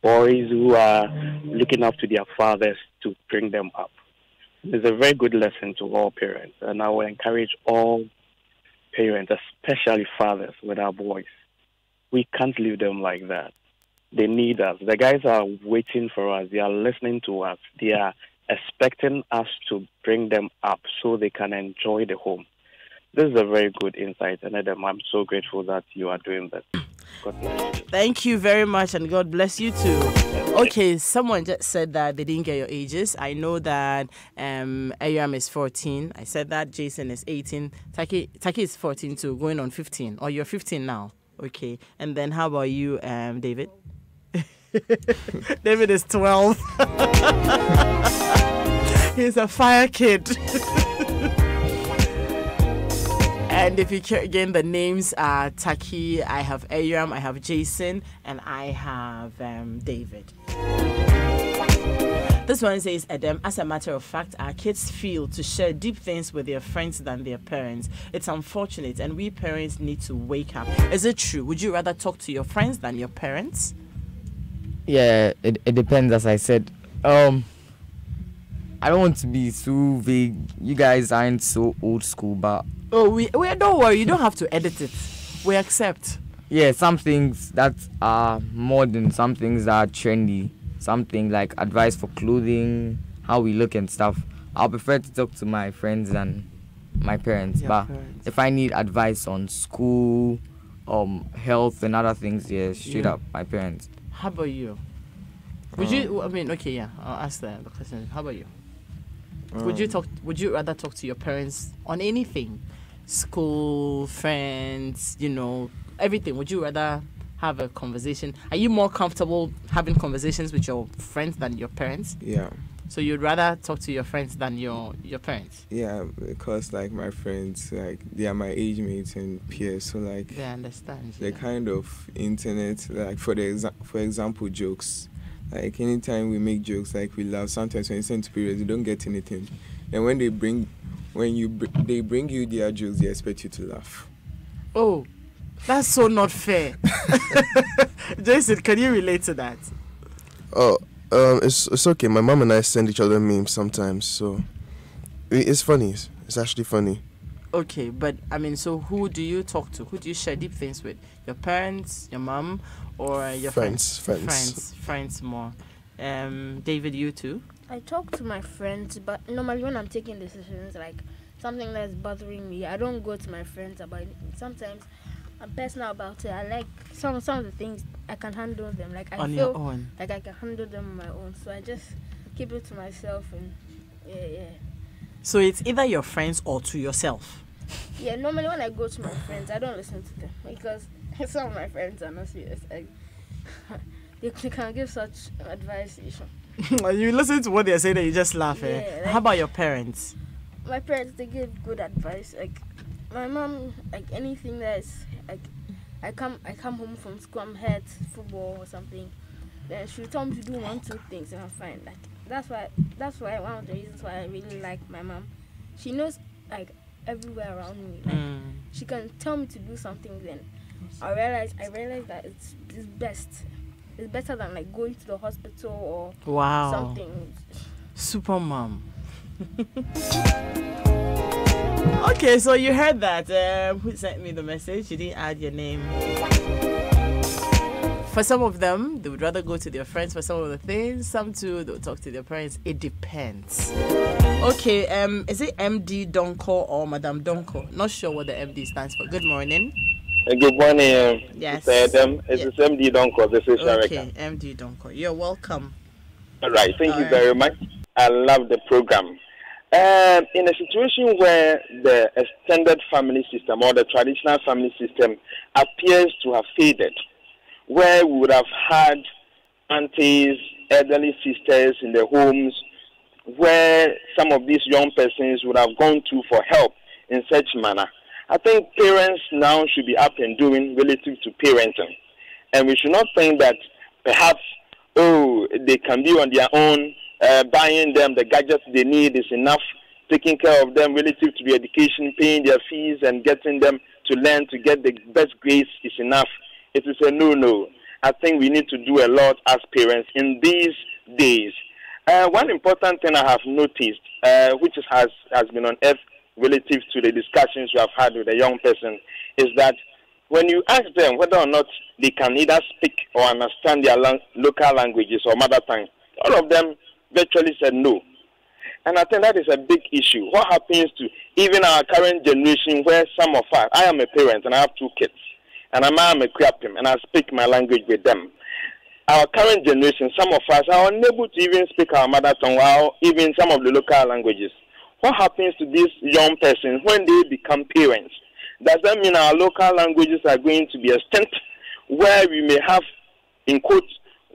boys who are looking up to their fathers to bring them up. It's a very good lesson to all parents, and I will encourage all parents, especially fathers, with our boys. We can't leave them like that. They need us. The guys are waiting for us. They are listening to us. They are expecting us to bring them up so they can enjoy the home. This is a very good insight, and I'm so grateful that you are doing that. God bless you. Thank you very much, and God bless you too. Okay, someone just said that they didn't get your ages. I know that Ayam is 14. I said that Jason is 18. Taki is 14 too, going on 15. Or you're 15 now. Okay. And then how about you, David? David is 12. He's a fire kid. And if you again, the names are Taki, I have Ayam, I have Jason, and I have David. This one says, Adam, as a matter of fact, our kids feel to share deep things with their friends than their parents. It's unfortunate, and we parents need to wake up. Is it true? Would you rather talk to your friends than your parents? Yeah, it depends, as I said. I don't want to be so vague. You guys aren't so old school, but we don't worry. You don't have to edit it. We accept. yeah, some things that are modern, some things that are trendy, something like advice for clothing, how we look and stuff. I'll prefer to talk to my friends than my parents. Your But parents. if I need advice on school, health and other things, yeah, straight Yeah. up my parents. How about you? Would you? I mean, okay, yeah. I'll ask the question. How about you? Would you rather talk to your parents on anything, school, friends, everything? Would you rather have a conversation? Are you more comfortable having conversations with your friends than your parents? Yeah. So you'd rather talk to your friends than your parents? Yeah, because like my friends, like they are my age mates and peers, so like They understand. the kind of internet, like for example, jokes. Like anytime we make jokes, like we laugh. Sometimes when you send to periods, you don't get anything, and when they bring you their jokes, they expect you to laugh. Oh, that's so not fair. Jason, can you relate to that? Oh, it's okay. My mom and I send each other memes sometimes, so it's funny. It's actually funny. Okay, but I mean, so who do you talk to? Who do you share deep things with? Your parents, your mom, or your friends? Friends more. David, you too? I talk to my friends, but normally when I'm taking decisions, like something that's bothering me, I don't go to my friends about it. Sometimes I'm personal about it. I like some of the things I can handle them. Like I On feel your own. like I can handle them on my own. So I just keep it to myself and yeah. So it's either your friends or to yourself. Yeah, normally when I go to my friends, I don't listen to them because some of my friends are not serious. They can give such advice. You listen to what they're saying and you just laugh. Yeah, How about your parents? My parents, they give good advice. Like my mom, like anything that's like, I come home from school, I'm head football or something. Then she'll tell me to do 1, 2 things and I'm fine. Like that's why one of the reasons why I really like my mom. She knows like everywhere around me. Like she can tell me to do something, then I realize that it's best. It's better than like going to the hospital or Wow. something. Super mom. Okay, so you heard that. Who sent me the message? You didn't add your name. For some of them, they would rather go to their friends for some of the things. Some too, they'll talk to their parents. It depends. Okay, is it MD Donko or Madame Donko? Not sure what the MD stands for. Good morning. Good morning, Yes. Mr. Adam. It's MD Donko, the social Okay, record. MD Donko. You're welcome. All right, thank All you right. very much. I love the program. In a situation where the extended family system or the traditional family system appears to have faded, where we would have had aunties, elderly sisters in the homes, where some of these young persons would have gone to for help in such manner, I think parents now should be up and doing relative to parenting. And we should not think that perhaps, they can be on their own, buying them the gadgets they need is enough, taking care of them relative to the education, paying their fees and getting them to learn to get the best grades is enough. It is a no-no. I think we need to do a lot as parents in these days. One important thing I have noticed, which has been on earth relative to the discussions we have had with a young person, is that when you ask them whether or not they can either speak or understand their local languages or mother tongue, all of them virtually said no. And I think that is a big issue. What happens to even our current generation where some of us, I am a parent and I have 2 kids, and I am a Kriapim and I speak my language with them. Our current generation, some of us are unable to even speak our mother tongue or even some of the local languages. What happens to these young persons when they become parents? Does that mean our local languages are going to be extinct, where we may have, in quotes,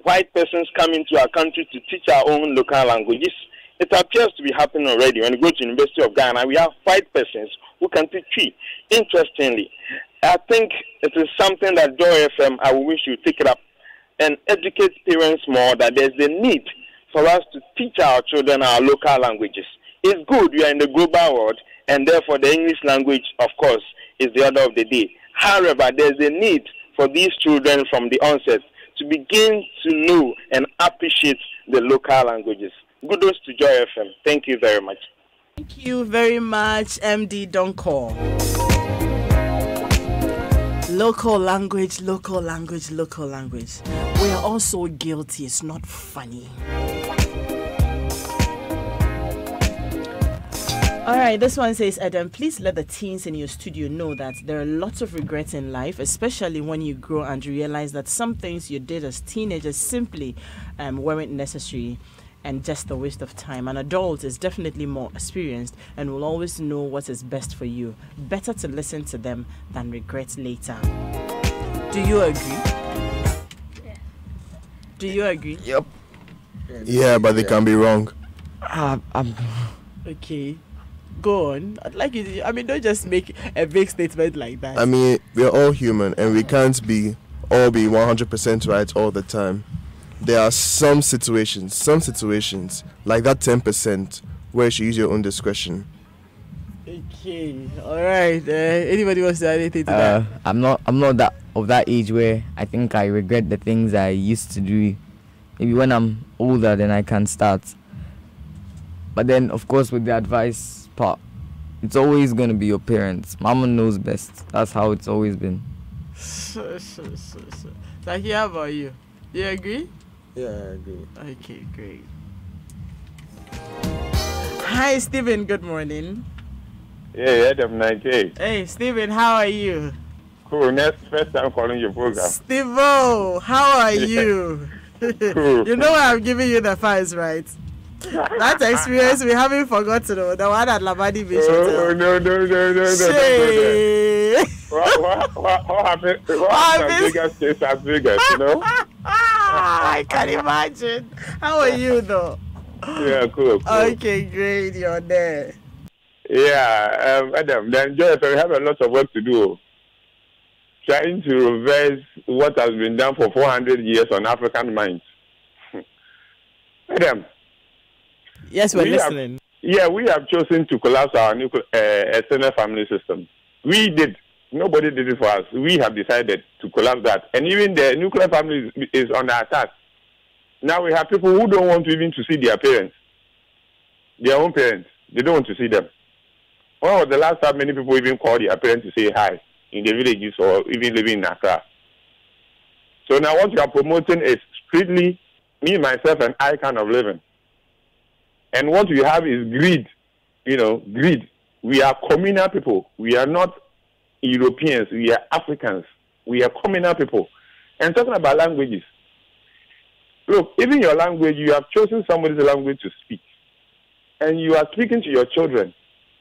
white persons come into our country to teach our own local languages? It appears to be happening already. When you go to the University of Ghana, we have white persons who can teach Twi. Interestingly, I think it is something that JoyFM, I wish you take it up and educate parents more that there's the need for us to teach our children our local languages. It's good we are in the global world, and therefore the English language, of course, is the order of the day. However, there's a need for these children from the onset to begin to know and appreciate the local languages. Kudos to Joy FM. Thank you very much. Thank you very much, MD Donko. Local language, local language, local language. We are all so guilty. It's not funny. All right, this one says, Adam, please let the teens in your studio know that there are lots of regrets in life, especially when you grow and realize that some things you did as teenagers simply weren't necessary and just a waste of time. An adult is definitely more experienced and will always know what is best for you. Better to listen to them than regret later. Do you agree? Yeah. Do you agree? Yep. Yeah, but they can be wrong. Okay. Go on. I'd like you to, don't just make a big statement like that. I mean, we're all human and we can't all be 100% right all the time. There are some situations like that 10% where you should use your own discretion. Okay. All right. Anybody wants to add anything to that? I'm not that of that age where I think I regret the things I used to do. Maybe when I'm older, then I can start. But then, of course, with the advice part, it's always going to be your parents. Mama knows best. That's how it's always been. So, how about you? You agree? Yeah, I agree. Okay, great. Hi, Stephen. Good morning. Yeah, Adam 98. Hey, Stephen. How are you? Cool. Next first time calling your program. Steve-O, how are you? Cool. You know why I'm giving you the files, right? That experience we haven't forgotten. The one at Labadi Beach Hotel. Oh, no. Shey. What happened? What happened in Vegas stays as Vegas, you know? I can imagine. How are you, though? Yeah, cool. Okay, great. You're there. Yeah, Adam, then JoyFM, we have a lot of work to do. Trying to reverse what has been done for 400 years on African minds. Adam. Yes, we're listening. We have chosen to collapse our external family system. We did. Nobody did it for us. We have decided to collapse that. And even the nuclear family is under attack. Now we have people who don't want even to see their parents. Their own parents. They don't want to see them. When was the last time many people even called their parents to say hi in the villages or even living in Accra? So now what you are promoting is strictly me, myself, and I kind of living. And what we have is greed. Greed. We are communal people. We are not Europeans. We are Africans. We are communal people. And talking about languages. Look, even your language, you have chosen somebody's language to speak. And you are speaking to your children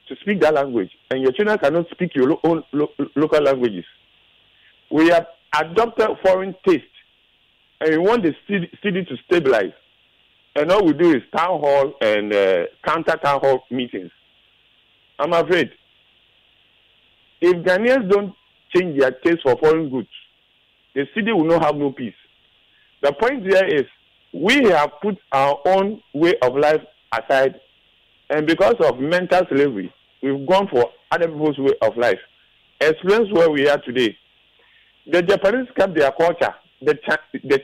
to speak that language. And your children cannot speak your own local languages. We have adopted foreign taste. And we want the city to stabilize. And all we do is town hall and counter town hall meetings. I'm afraid if Ghanaians don't change their taste for foreign goods, the city will not have no peace. The point there is we have put our own way of life aside, and because of mental slavery, we've gone for other people's way of life. Experience where we are today. The Japanese kept their culture, the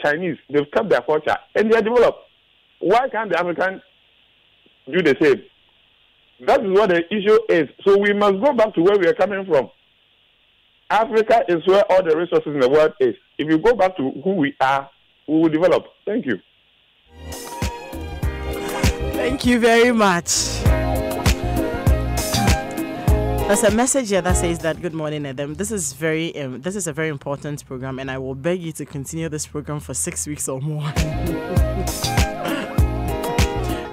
Chinese, they've kept their culture, and they are developed. Why can't the Africans do the same? That is what the issue is. So we must go back to where we are coming from. Africa is where all the resources in the world is. If you go back to who we are, we will develop. Thank you. Thank you very much. There's a message here that says that good morning, Adam. This is a very important program, and I will beg you to continue this program for 6 weeks or more.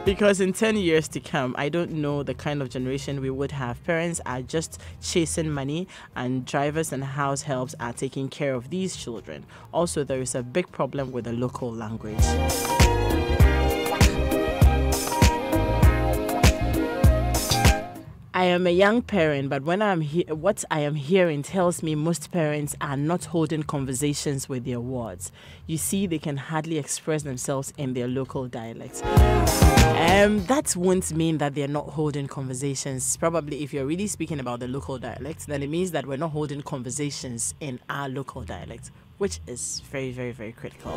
Because in 10 years to come, I don't know the kind of generation we would have. Parents are just chasing money, and drivers and house helps are taking care of these children. Also, there is a big problem with the local language. I am a young parent, but when what I am hearing tells me most parents are not holding conversations with their words. You see, they can hardly express themselves in their local dialect. That won't mean that they're not holding conversations. Probably if you're really speaking about the local dialect, then it means that we're not holding conversations in our local dialect, which is very, very, very critical.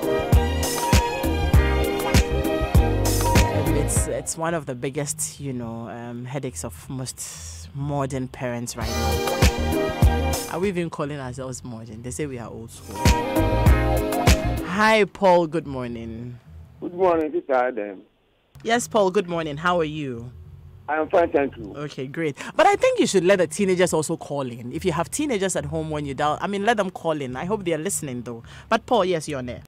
It's one of the biggest, headaches of most modern parents right now. Are we even calling ourselves modern? They say we are old school. Hi, Paul. Good morning. Good morning, Sister Adam. Yes, Paul. Good morning. How are you? I am fine, thank you. Okay, great. But I think you should let the teenagers also call in. If you have teenagers at home when you dial, let them call in. I hope they are listening, though. But Paul, yes, you're on there.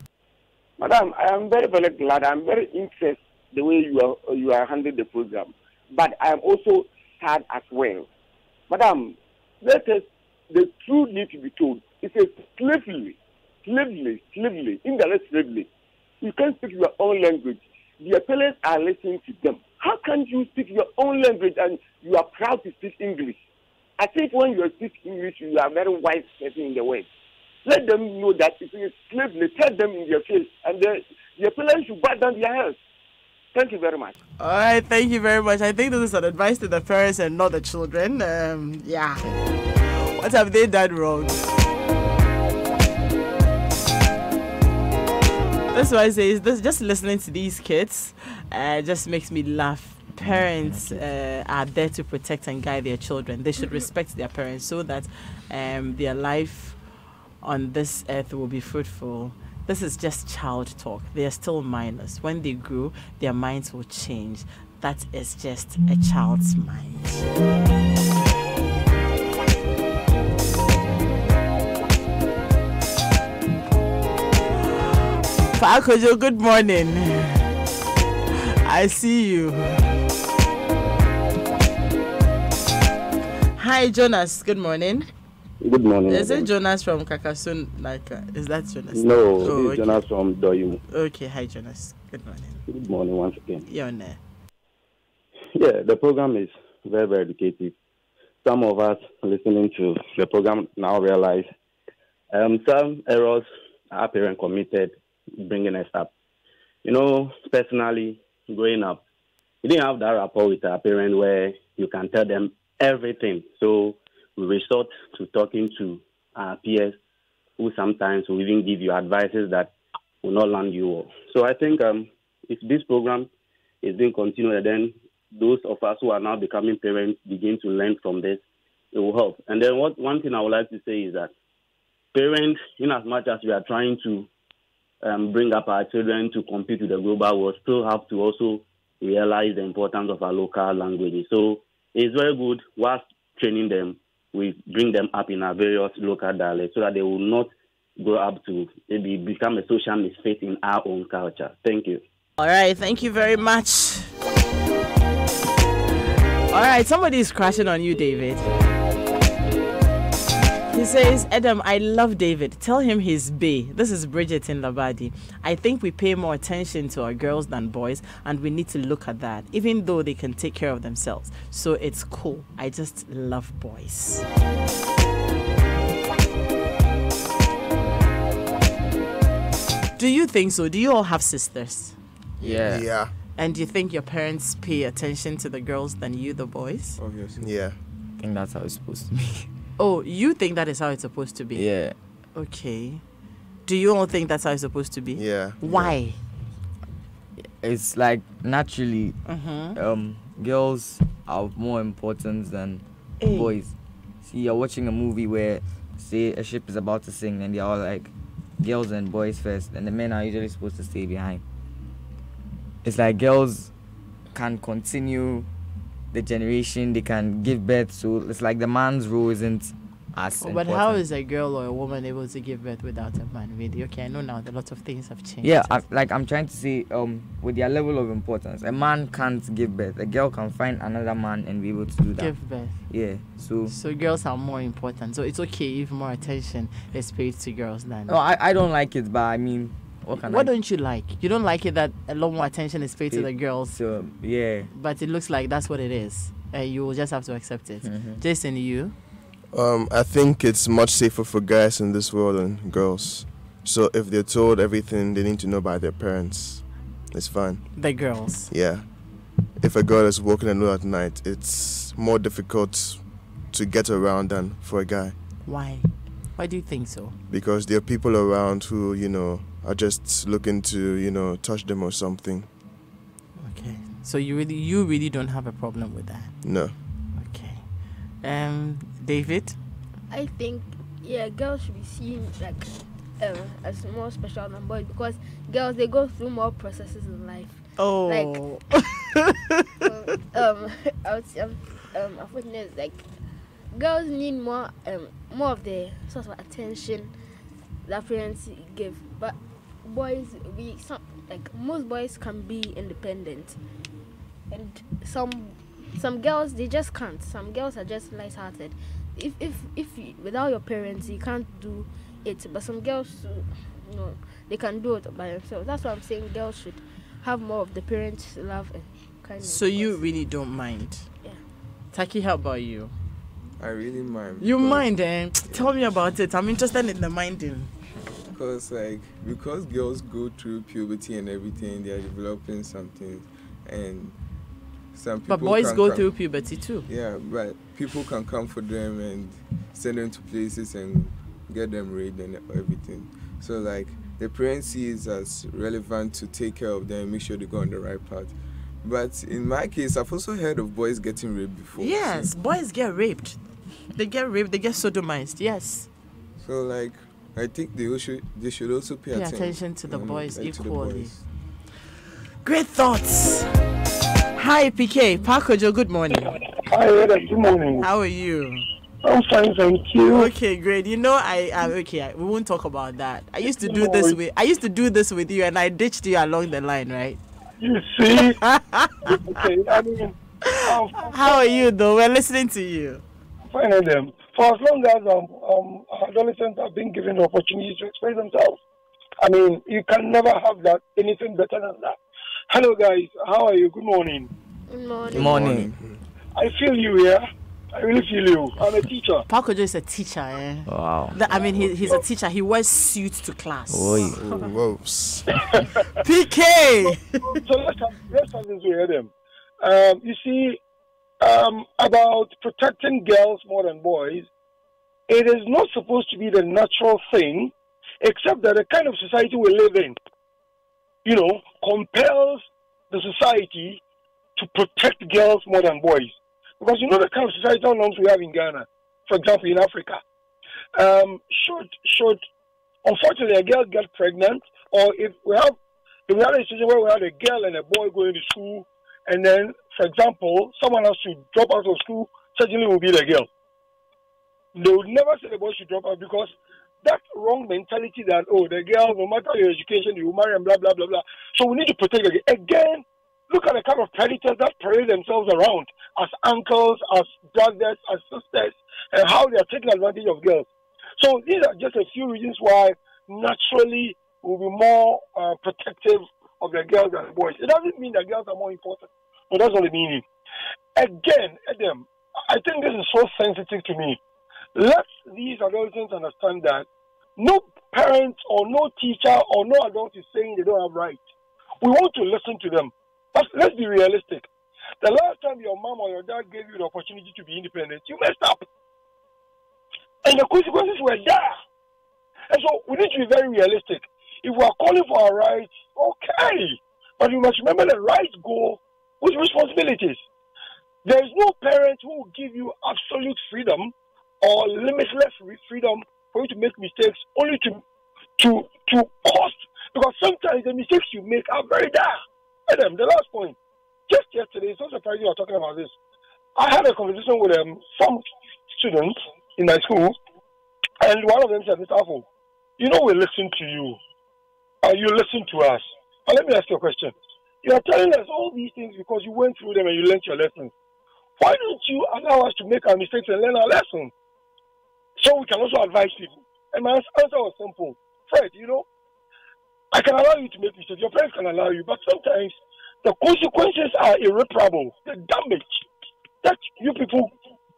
Madam, I am very, very glad. I'm very interested the way you are handling the program. But I am also sad as well. Madam, the truth needs to be told. It's a slavery, indirect slavery. You can't speak your own language. Your parents are listening to them. How can you speak your own language and you are proud to speak English? I think when you speak English, you are a very wise person in the world. Let them know that it is slavery. Tell them in their face. And your parents should back down their heads. Thank you very much. All right, thank you very much. I think this is an advice to the parents and not the children. Yeah. What have they done wrong? That's why I say this. Just listening to these kids just makes me laugh. Parents are there to protect and guide their children. They should respect their parents so that their life on this earth will be fruitful. This is just child talk. They are still minors. When they grow, their minds will change. That is just a child's mind. Fakojo, good morning. I see you. Hi, Jonas. Good morning. Good morning. Is it Jonas from Kakasun? Is that Jonas? No, this is Jonas from Doyimu. Okay, hi, Jonas. Good morning. Good morning once again. You're on there. Yeah, the program is very, very educative. Some of us listening to the program now realize some errors our parents committed bringing us up. Personally, growing up, we didn't have that rapport with our parents where you can tell them everything. So we resort to talking to our peers who sometimes will even give you advices that will not land you well. So I think if this program is being continued, then those of us who are now becoming parents begin to learn from this, it will help. And then one thing I would like to say is that parents, in as much as we are trying to bring up our children to compete with the global world, still have to also realize the importance of our local languages. So it's very good whilst training them, we bring them up in our various local dialects so that they will not grow up to maybe become a social misfit in our own culture. Thank you. All right, thank you very much. All right, somebody is crashing on you, David. He says, Adam, I love David. Tell him he's bae. This is Bridget in Labadi. I think we pay more attention to our girls than boys, and we need to look at that, even though they can take care of themselves. So it's cool. I just love boys. Do you think so? Do you all have sisters? Yeah. And do you think your parents pay attention to the girls than you, the boys? Obviously. Yeah. I think that's how it's supposed to be. Oh, you think that is how it's supposed to be? Yeah. Okay. Do you all think that's how it's supposed to be? Yeah. Why? It's like naturally, Mm-hmm. girls are of more importance than Hey. boys. See, you're watching a movie where, say, a ship is about to sink, and they're all like, girls and boys first, and the men are usually supposed to stay behind. It's like girls can continue the generation, they can give birth, so it's like the man's role isn't as But important. how is a girl or a woman able to give birth without a man? Really? Okay, I know now that a lot of things have changed. Yeah, I'm trying to say, with their level of importance, a man can't give birth. A girl can find another man and be able to do that. Give birth. Yeah, so girls are more important. So it's okay if more attention is paid to girls than. no, I don't like it, but I mean, what don't you like? You don't like it that a lot more attention is paid to the girls, So yeah, but it looks like that's what it is. You will just have to accept it. Jason, you? I think it's much safer for guys in this world than girls. So if they're told everything they need to know by their parents, it's fine. The girls. Yeah. If a girl is walking alone at night, it's more difficult to get around than for a guy. Why? Why do you think so? Because there are people around who, are just looking to, touch them or something. Okay. So you really don't have a problem with that? No. Okay. David? I think, girls should be seen like as more special than boys, because girls, they go through more processes in life. Oh. Like, unfortunately, like, girls need more of the sort of attention that parents give, but boys, most boys can be independent, and some girls, they just can't. Some girls are just light-hearted. If you, without your parents, you can't do it, but some girls, they can do it by themselves. That's why I'm saying girls should have more of the parents' love and kindness. So you really don't mind? Yeah. Taki, how about you? I really mind. You mind, eh? Tell me about it. I'm interested in the minding. Because girls go through puberty and everything, they are developing something, and some people. But boys go through puberty too. Yeah, but people can come for them and send them to places and get them raped and everything. So like the parents see it as relevant to take care of them, make sure they go on the right path. But in my case, I've also heard of boys getting raped before. Yes, boys get raped. They get raped. They get sodomized. Yes. So like, I think they should also pay attention to the boys like equally. To the boys. Great thoughts. Hi, PK. Pakojo, good morning. Hi, Eda, good morning. How are you? I'm fine, thank you. Okay, great. You know, we won't talk about that. I used to do this with you, and I ditched you along the line, right? You see? Okay, I mean, how are you though? We're listening to you. Fine, them. For as long as adolescents have been given the opportunity to express themselves, I mean, you can never have that anything better than that. Hello, guys. How are you? Good morning. Good morning. Good morning. I feel you here. I really feel you. I'm a teacher. Pakojo is a teacher, eh? Wow. He's a teacher. He wears suits to class. Whoa. PK! So let's have this way, them. You see, about protecting girls more than boys, it is not supposed to be the natural thing, except that the kind of society we live in, compels the society to protect girls more than boys. Because you know the kind of societal norms we have in Ghana, for example, in Africa. Should unfortunately a girl get pregnant, or if we have a situation where we have a girl and a boy going to school, and then, for example, someone else should drop out of school, certainly will be the girl. They would never say the boy should drop out, because that wrong mentality that, the girl, no matter your education, you will marry and blah, blah, blah, blah. So we need to protect her. Again, look at the kind of predators that parade themselves around as uncles, as brothers, as sisters, and how they are taking advantage of girls. So these are just a few reasons why naturally we'll be more protective of the girls than the boys. It doesn't mean that girls are more important, but that's not the meaning. Again, Adam, I think this is so sensitive to me. Let these adolescents understand that no parent or no teacher or no adult is saying they don't have rights. We want to listen to them. But let's be realistic. The last time your mom or your dad gave you the opportunity to be independent, you messed up. And the consequences were there. And so we need to be very realistic. If we are calling for our rights, okay. But you must remember that rights go with responsibilities. There is no parent who will give you absolute freedom or limitless freedom for you to make mistakes only to cost. Because sometimes the mistakes you make are very dire. Adam, the last point. Just yesterday, it's not surprising you are talking about this. I had a conversation with some students in my school, and one of them said, Mr. Afo, we listen to you. You listen to us. But let me ask you a question. You are telling us all these things because you went through them and you learned your lessons. Why don't you allow us to make our mistakes and learn our lessons? So we can also advise people. And my answer was simple. Fred, I can allow you to make mistakes. Your parents can allow you. But sometimes the consequences are irreparable. The damage that you people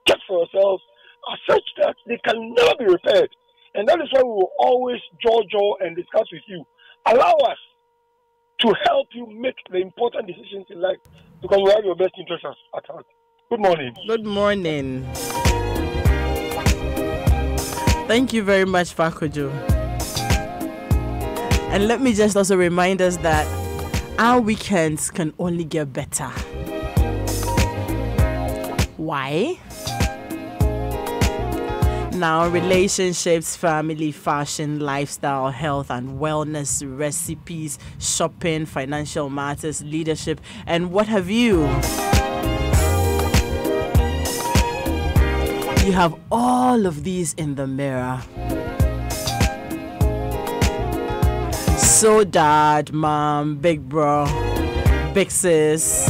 get for yourselves are such that they can never be repaired. And that is why we will always jaw and discuss with you. Allow us to help you make the important decisions in life, because we have your best interests at heart. Good morning. Good morning. Thank you very much, Fakojo. And let me just also remind us that our weekends can only get better. Why? Now, relationships, family, fashion, lifestyle, health and wellness, recipes, shopping, financial matters, leadership, and what have you. You have all of these in the mirror. So dad, mom, big bro, big sis,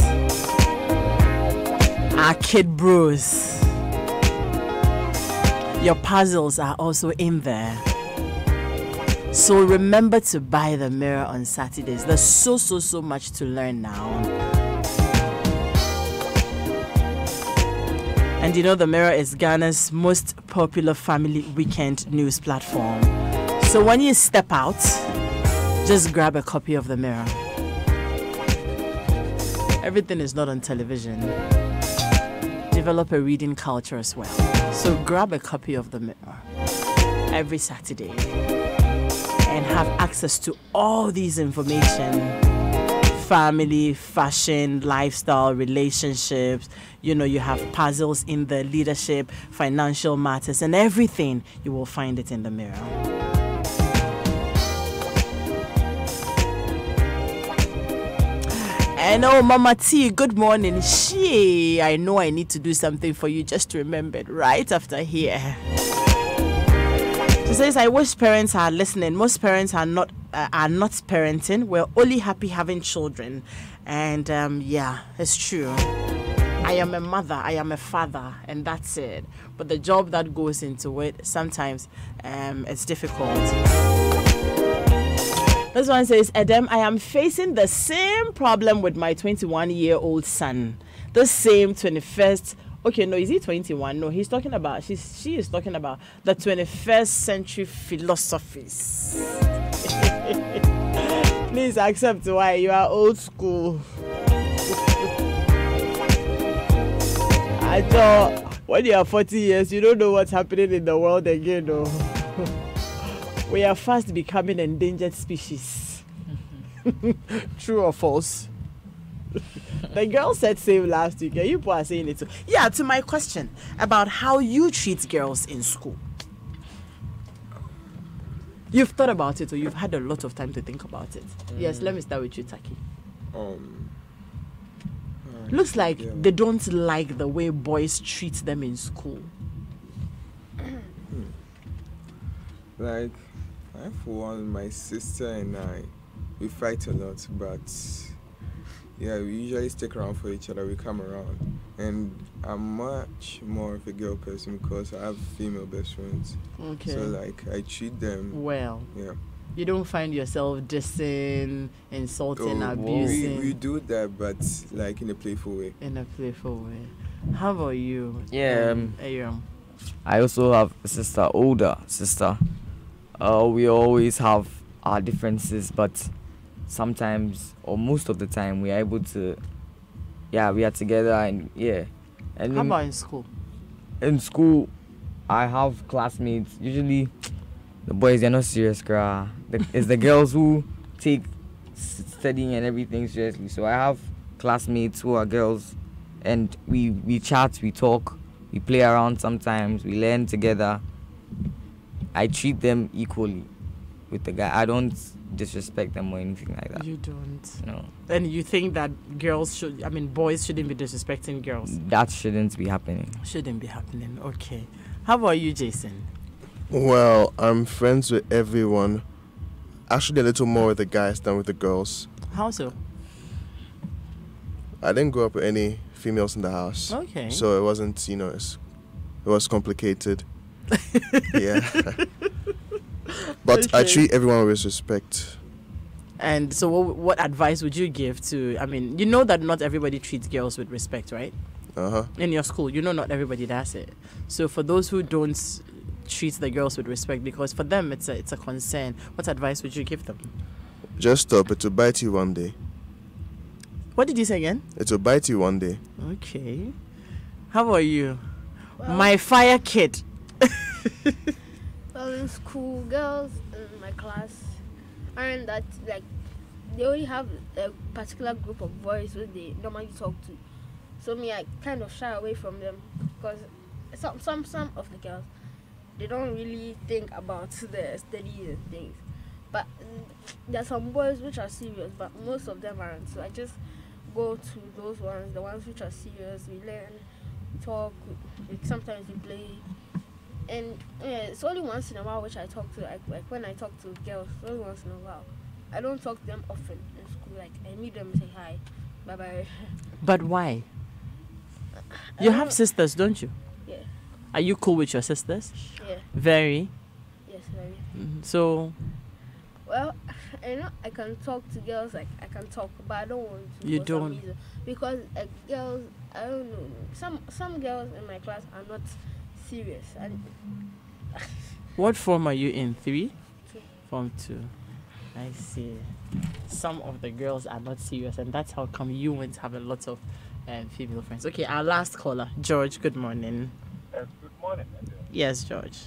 our kid bros. Your puzzles are also in there. So remember to buy the mirror on Saturdays. There's so much to learn now. And you know the Mirror is Ghana's most popular family weekend news platform. So when you step out, just grab a copy of the Mirror. Everything is not on television. Develop a reading culture as well. So grab a copy of the Mirror every Saturday and have access to all these information. Family, fashion, lifestyle, relationships. You know, you have puzzles in the leadership, financial matters, and everything. You will find it in the Mirror. And oh, Mama T, good morning. I know I need to do something for you. Just remembered right after here. She says, I wish parents are listening. Most parents are not parenting. We're only happy having children. And yeah, it's true. I am a mother, I am a father, and that's it. But the job that goes into it, sometimes it's difficult. This one says, Edem, I am facing the same problem with my 21-year-old son. The same 21st. Okay, no, is he 21? No, he's talking about, she is talking about the 21st century philosophies. Please accept why you are old school. I thought when you are 40 years, you don't know what's happening in the world again, though. We are fast becoming endangered species. True or false? The girl said same last week. You people are saying it too. Yeah, to my question about how you treat girls in school. You've thought about it, or you've had a lot of time to think about it. Yes, let me start with you, Taki. Looks like they don't like the way boys treat them in school. Like, I, for one, my sister and I, we fight a lot, but yeah, we usually stick around for each other. We come around, and I'm much more of a girl person because I have female best friends. Okay. So like, I treat them well. Yeah. You don't find yourself dissing, insulting, abusing. We do that, but like in a playful way. In a playful way. How about you? Yeah. I also have a sister, older sister. We always have our differences, but sometimes or most of the time we are able to, we are together and yeah. And how about in school? In school, I have classmates. Usually, the boys, they're not serious, girl. It's the girls who take studying and everything seriously. So I have classmates who are girls, and we chat, we talk, we play around sometimes, we learn together. I treat them equally with the guy. I don't disrespect them or anything like that. You don't? No. And you think that boys shouldn't be disrespecting girls? That shouldn't be happening. Shouldn't be happening. Okay. How about you, Jason? Well, I'm friends with everyone. Actually, a little more with the guys than with the girls. How so? I didn't grow up with any females in the house. Okay. So it wasn't, it was complicated. Yeah. But okay. I treat everyone with respect. And so what advice would you give to, you know that not everybody treats girls with respect, right? Uh-huh. In your school, not everybody does it. So for those who don't treat the girls with respect, because for them it's a concern, what advice would you give them? Just stop. It will bite you one day. What did you say again? It will bite you one day. Okay. How about you? Well, my fire kid. Well, in school, girls in my class aren't that, they only have a particular group of boys who they normally talk to. So me, I kind of shy away from them because some of the girls, they don't really think about the studies and things. But there are some boys which are serious, but most of them aren't. So I just go to those ones, the ones which are serious. We learn, talk. Sometimes we play, and it's only once in a while which I talk to. Like when I talk to girls, only once in a while. I don't talk to them often in school. Like I meet them, say hi, bye bye. But why? You have sisters, don't you? Yeah. Are you cool with your sisters? Yeah. Very. Yes, very. So. Well, I know I can talk to girls. Like I can talk, but I don't want to. You for don't. some reason. Because girls, I don't know. Some girls in my class are not serious. And What form are you in? 3? 2. Form 2. I see. Some of the girls are not serious, and that's how come you won't have a lot of female friends. Okay, our last caller, George. Good morning. Good morning. Yes, George.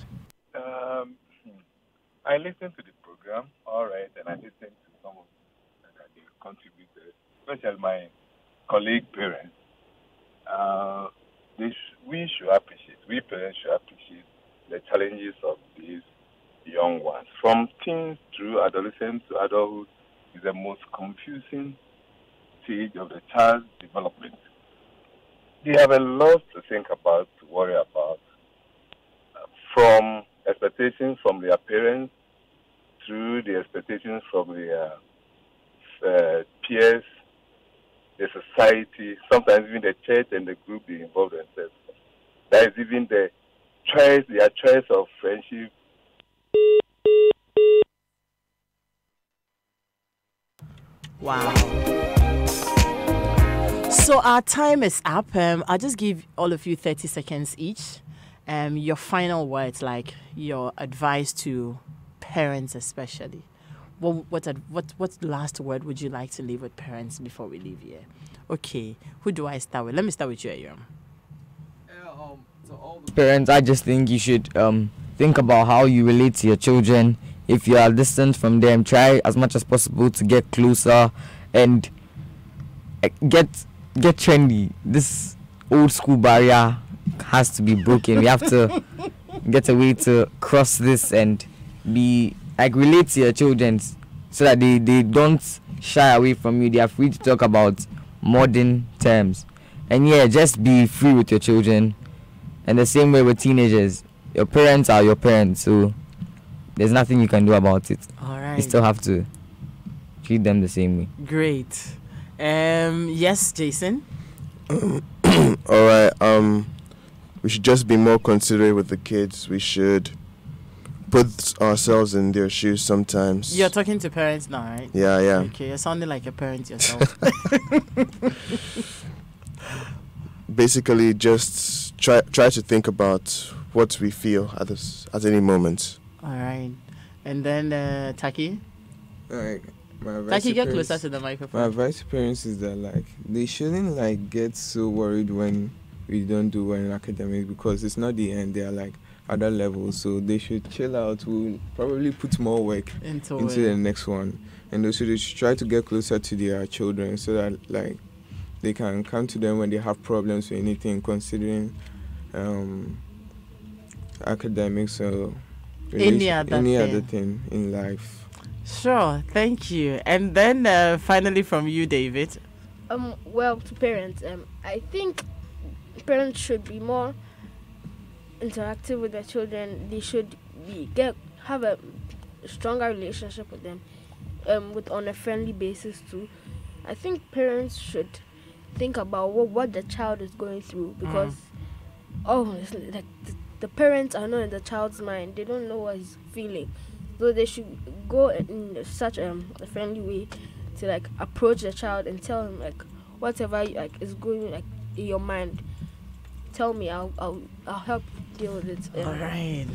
I listened to the program, all right, and I listened to some of that they contributed, especially my colleague parents. We parents should appreciate the challenges of these young ones. From teens through adolescence to adulthood is the most confusing stage of the child's development. They have a lot to think about, to worry about, from expectations from their parents through the expectations from their peers, the society, sometimes even the church and the group they involve themselves. That is even their choice of friendship. Wow. So our time is up. I'll just give all of you 30 seconds each. Your final words, like your advice to parents especially. What last word would you like to leave with parents before we leave here? Okay, who do I start with? Let me start with you, Ayom. To all the parents, I just think you should think about how you relate to your children. If you are distant from them, try as much as possible to get closer and get trendy. This old school barrier has to be broken. We have to get a way to cross this and be relate to your children so that they don't shy away from you. They are free to talk about modern terms. And just be free with your children. And the same way with teenagers. Your parents are your parents, so there's nothing you can do about it. All right. You still have to treat them the same way. Great. Yes, Jason. All right. We should just be more considerate with the kids. We should put ourselves in their shoes sometimes. You're talking to parents now, right? Yeah. Okay, you're sounding like a parent yourself. Basically, just try to think about what we feel at any moment. All right. And then Taki? Like, my advice Taki, to get parents- closer to the microphone. My advice to parents is that they shouldn't get so worried when we don't do well in academics, because it's not the end. They are other levels, so they should chill out. We'll probably put more work into the next one, and also they should try to get closer to their children so that they can come to them when they have problems or anything, considering academics or any other thing in life. Sure, thank you. And then finally from you, David. Well, to parents, I think parents should be more interactive with their children. They should have a stronger relationship with them, on a friendly basis too. I think parents should think about what the child is going through, because it's like the parents are not in the child's mind. They don't know what he's feeling, so they should go in such a friendly way to approach the child and tell him whatever is going in your mind. Tell me, I'll help you deal with it. All right.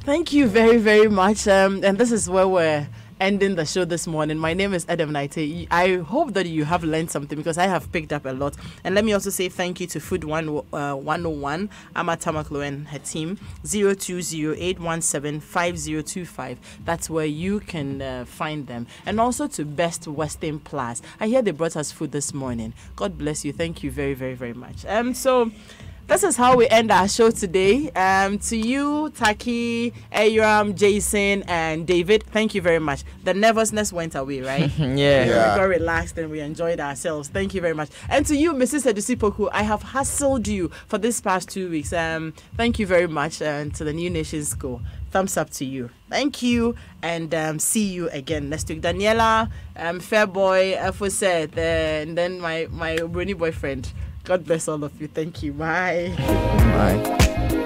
Thank you very, very much. And this is where we're ending the show this morning. My name is Adam Naite. I hope that you have learned something because I have picked up a lot. And let me also say thank you to Food 101, Ama Tamaklo and her team, 0208175025. That's where you can find them. And also to Best Western Plus. I hear they brought us food this morning. God bless you. Thank you very, very, very much. So this is how we end our show today. To you, Taki, Ayram, Jason, and David, thank you very much. The nervousness went away, right? Yeah. We got relaxed and we enjoyed ourselves. Thank you very much. And to you, Mrs. Edusipoku, I have hustled you for this past 2 weeks. Thank you very much. And to the New Nation School, thumbs up to you. Thank you, and see you again next week. Daniela, Fairboy, Afoseth, and then my Brony boyfriend. God bless all of you. Thank you. Bye. Bye.